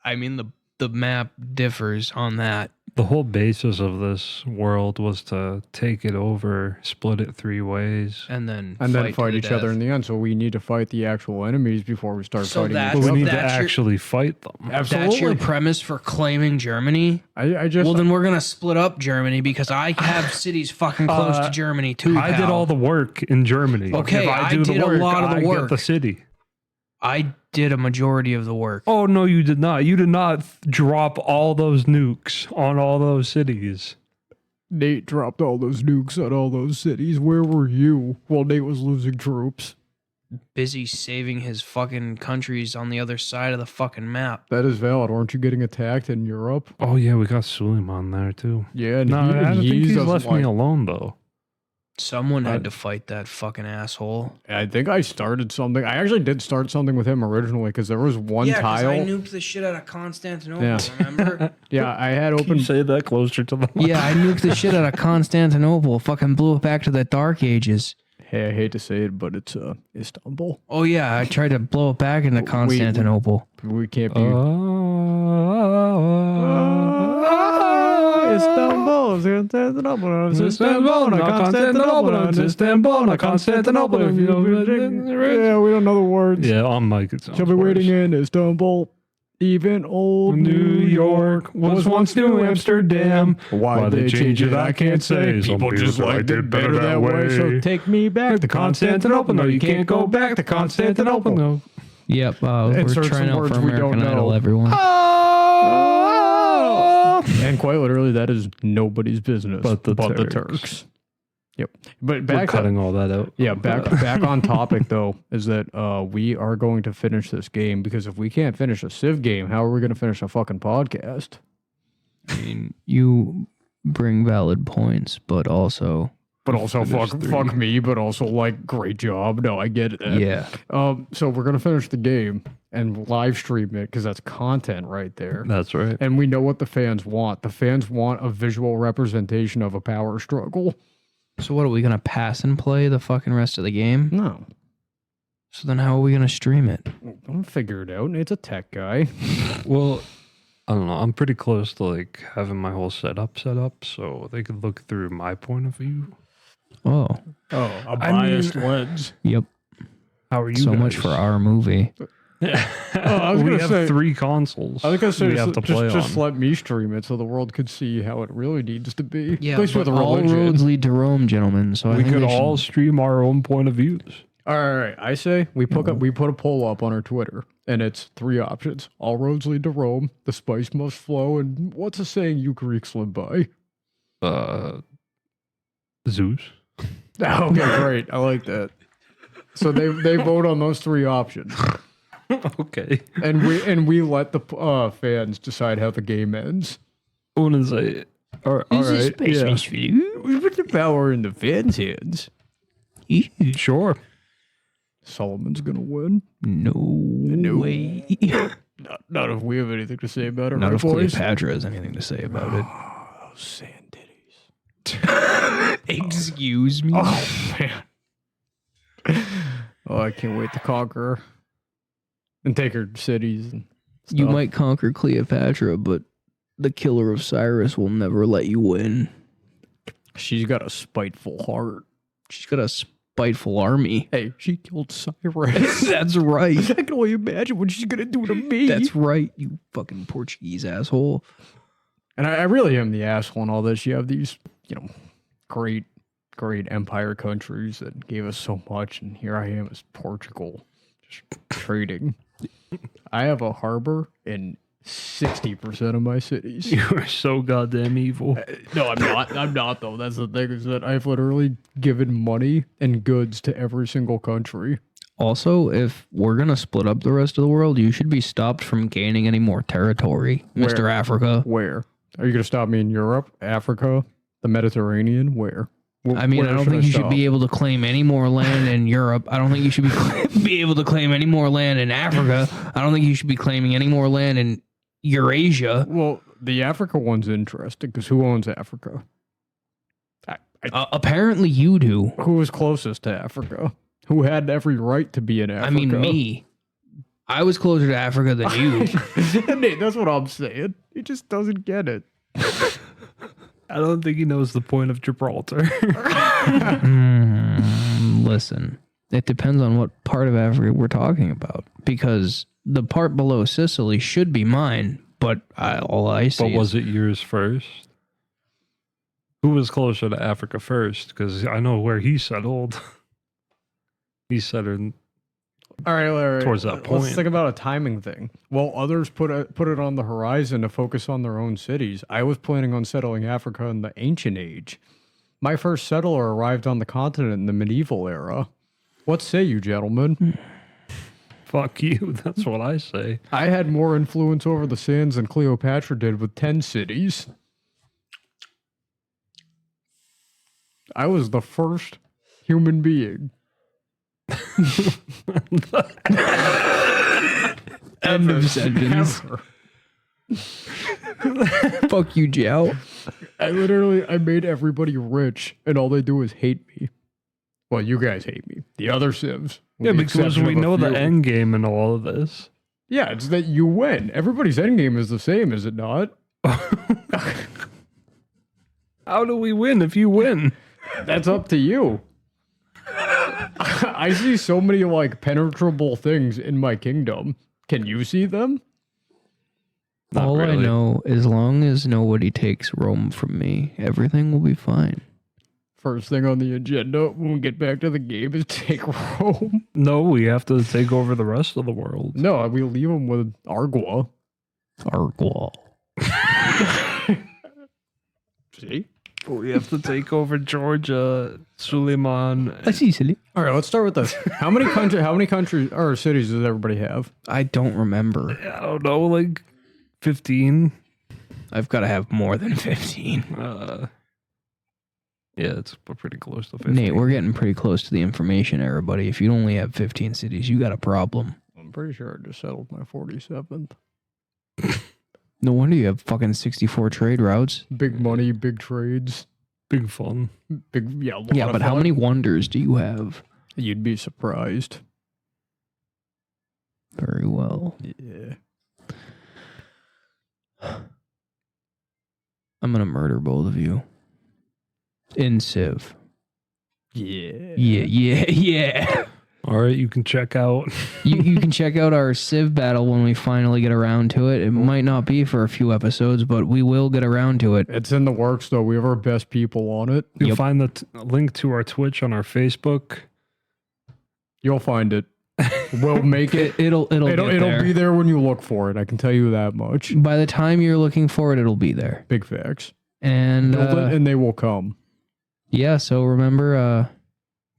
I mean, the map differs on that. The whole basis of this world was to take it over, split it 3 ways. And then And then to fight the each other death. in the end. So we need to fight the actual enemies before we start So fighting that's- each But we other. need to That's your- actually fight them. Absolutely. That's your premise for claiming Germany? I just. Well, then we're going to split up Germany because I have cities fucking close to Germany too. I did pal. all the work in Germany. Okay, if I do did the a work, lot of the I work. get the city. I did a majority of the work. Oh no, you did not. You did not drop all those nukes on all those cities. Nate dropped all those nukes on all those cities. Where were you while Nate was losing troops? busy saving his fucking countries on the other side of the fucking map. That is valid. Aren't you getting attacked in Europe? Oh yeah, we got Suleiman there too. Yeah, and No, I don't think he's left me like, alone though. Someone had to fight that fucking asshole. I think I started something. I actually did start something with him originally because there was one tile. I nuked the shit out of Constantinople, remember? Yeah, I had open. Can you say that closer to the mic? Yeah, I nuked the shit out of Constantinople. Fucking blew it back to the Dark Ages. Hey, I hate to say it, but it's Istanbul. Oh yeah, I tried to blow it back into Constantinople. We can't be. Istanbul, Constantinople. Yeah, we don't know the words. Yeah, on mic it sounds Shall be waiting in Istanbul. Even old New York was once New Amsterdam. Why they change it, I can't say. People just liked it better that way. So take me back to Constantinople. No, you can't go back to Constantinople. No. Yep, we're trying out for American Idol, everyone. And quite literally, that is nobody's business but the Turks. Yep. But we're cutting all that out. Yeah, back on topic though, is that we are going to finish this game because if we can't finish a Civ game, how are we going to finish a fucking podcast? I mean, you bring valid points, but also fuck me, but also like great job. No, I get it. Yeah. So we're gonna finish the game and live stream it because that's content right there. That's right. And we know what the fans want. The fans want a visual representation of a power struggle. So what, are we going to pass and play the fucking rest of the game? No. So then how are we going to stream it? I'll figure it out. It's a tech guy. Well, I don't know. I'm pretty close to like having my whole setup set up so they could look through my point of view. Oh, a biased lens. Yep. How are you so guys? much for our movie. I was we gonna have say 3 consoles. I was gonna say we have to play just on. let me stream it so the world could see how it really needs to be. Yeah, at least but with a all religion. roads lead to Rome, gentlemen. So We could all stream our own point of views. All right, I say we put a poll up on our Twitter, and it's 3 options: all roads lead to Rome, the spice must flow, and what's a saying you Greeks live by? Zeus. Okay, great. I like that. So they vote on those 3 options. Okay. And we let the fans decide how the game ends. I want to say, all right. We put the power in the fans' hands. Sure. Solomon's gonna win. No way. Not if we have anything to say about it. Not right, if boys? Cleopatra has anything to say about it. Oh, those sand titties. Excuse me? Oh, man. Oh, I can't wait to conquer her. And take her cities and stuff. You might conquer Cleopatra, but the killer of Cyrus will never let you win. She's got a spiteful heart. She's got a spiteful army. Hey, she killed Cyrus. That's right. I can only imagine what she's gonna do to me. That's right, you fucking Portuguese asshole. And I really am the asshole in all this. You have these, great empire countries that gave us so much, and here I am as Portugal, just trading. I have a harbor in 60% of my cities. You are so goddamn evil. No, I'm not. I'm not, though. That's the thing, is that I've literally given money and goods to every single country. Also, if we're going to split up the rest of the world, you should be stopped from gaining any more territory, Mr. Africa. Where? Are you going to stop me in Europe, Africa, the Mediterranean? Where? I mean, I don't think you should be able to claim any more land in Europe. I don't think you should be able to claim any more land in Africa. I don't think you should be claiming any more land in Eurasia. Well, the Africa one's interesting because who owns Africa? Apparently you do. Who was closest to Africa? Who had every right to be in Africa? I mean, me. I was closer to Africa than you. Nate, that's what I'm saying. He just doesn't get it. I don't think he knows the point of Gibraltar. Listen, it depends on what part of Africa we're talking about. Because the part below Sicily should be mine, but all I see But was it yours first? Who was closer to Africa first? Because I know where he settled. He settled all right. towards that point. Let's think about a timing thing. Well, others put it on the horizon to focus on their own cities. I was planning on settling Africa in the ancient age. My first settler arrived on the continent in the medieval era. What say you, gentlemen? Fuck you. That's what I say. I had more influence over the sands than Cleopatra did with 10 cities. I was the first human being. End of sentence. Fuck you, Joe. I made everybody rich, and all they do is hate me. Well, you guys hate me. The other civs. Yeah, because we know the end game in all of this. Yeah, it's that you win. Everybody's end game is the same, is it not? How do we win if you win? That's up to you. I see so many like penetrable things in my kingdom. Can you see them? Not All really. I know, as long as nobody takes Rome from me, everything will be fine. First thing on the agenda when we get back to the game is take Rome. No, we have to take over the rest of the world. No, we leave them with Argua. Argua. See? We have to take over Georgia, Suleiman. Sicily. All right, let's start with this. How many countries or cities does everybody have? I don't remember. I don't know, like 15. I've got to have more than 15. Yeah, it's pretty close to 15. Nate, we're getting pretty close to the information era, buddy. If you only have 15 cities, you got a problem. I'm pretty sure I just settled my 47th. No wonder you have fucking 64 trade routes. Big money, big trades. Big fun. Big, yeah. A lot Yeah, of but how fun. many wonders do you have? You'd be surprised. Very well. Yeah. I'm going to murder both of you. In Civ. Yeah. Yeah. All right, you can check out. You can check out our Civ battle when we finally get around to it. It might not be for a few episodes, but we will get around to it. It's in the works, though. We have our best people on it. You'll find the link to our Twitch on our Facebook. You'll find it. We'll make it. It'll be there when you look for it. I can tell you that much. By the time you're looking for it, it'll be there. Big facts. And Build it and they will come. yeah, so remember,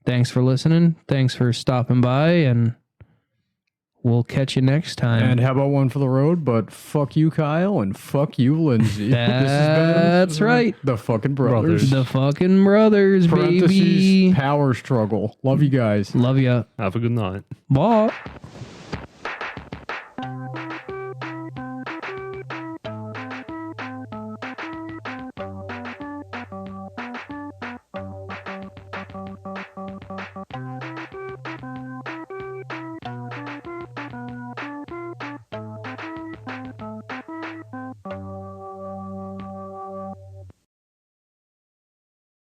thanks for listening. Thanks for stopping by, and we'll catch you next time. And how about one for the road? But fuck you, Kyle, and fuck you, Lindsay. That's right. The fucking brothers. The fucking brothers, baby. Power struggle. Love you guys. Love ya. Have a good night. Bye.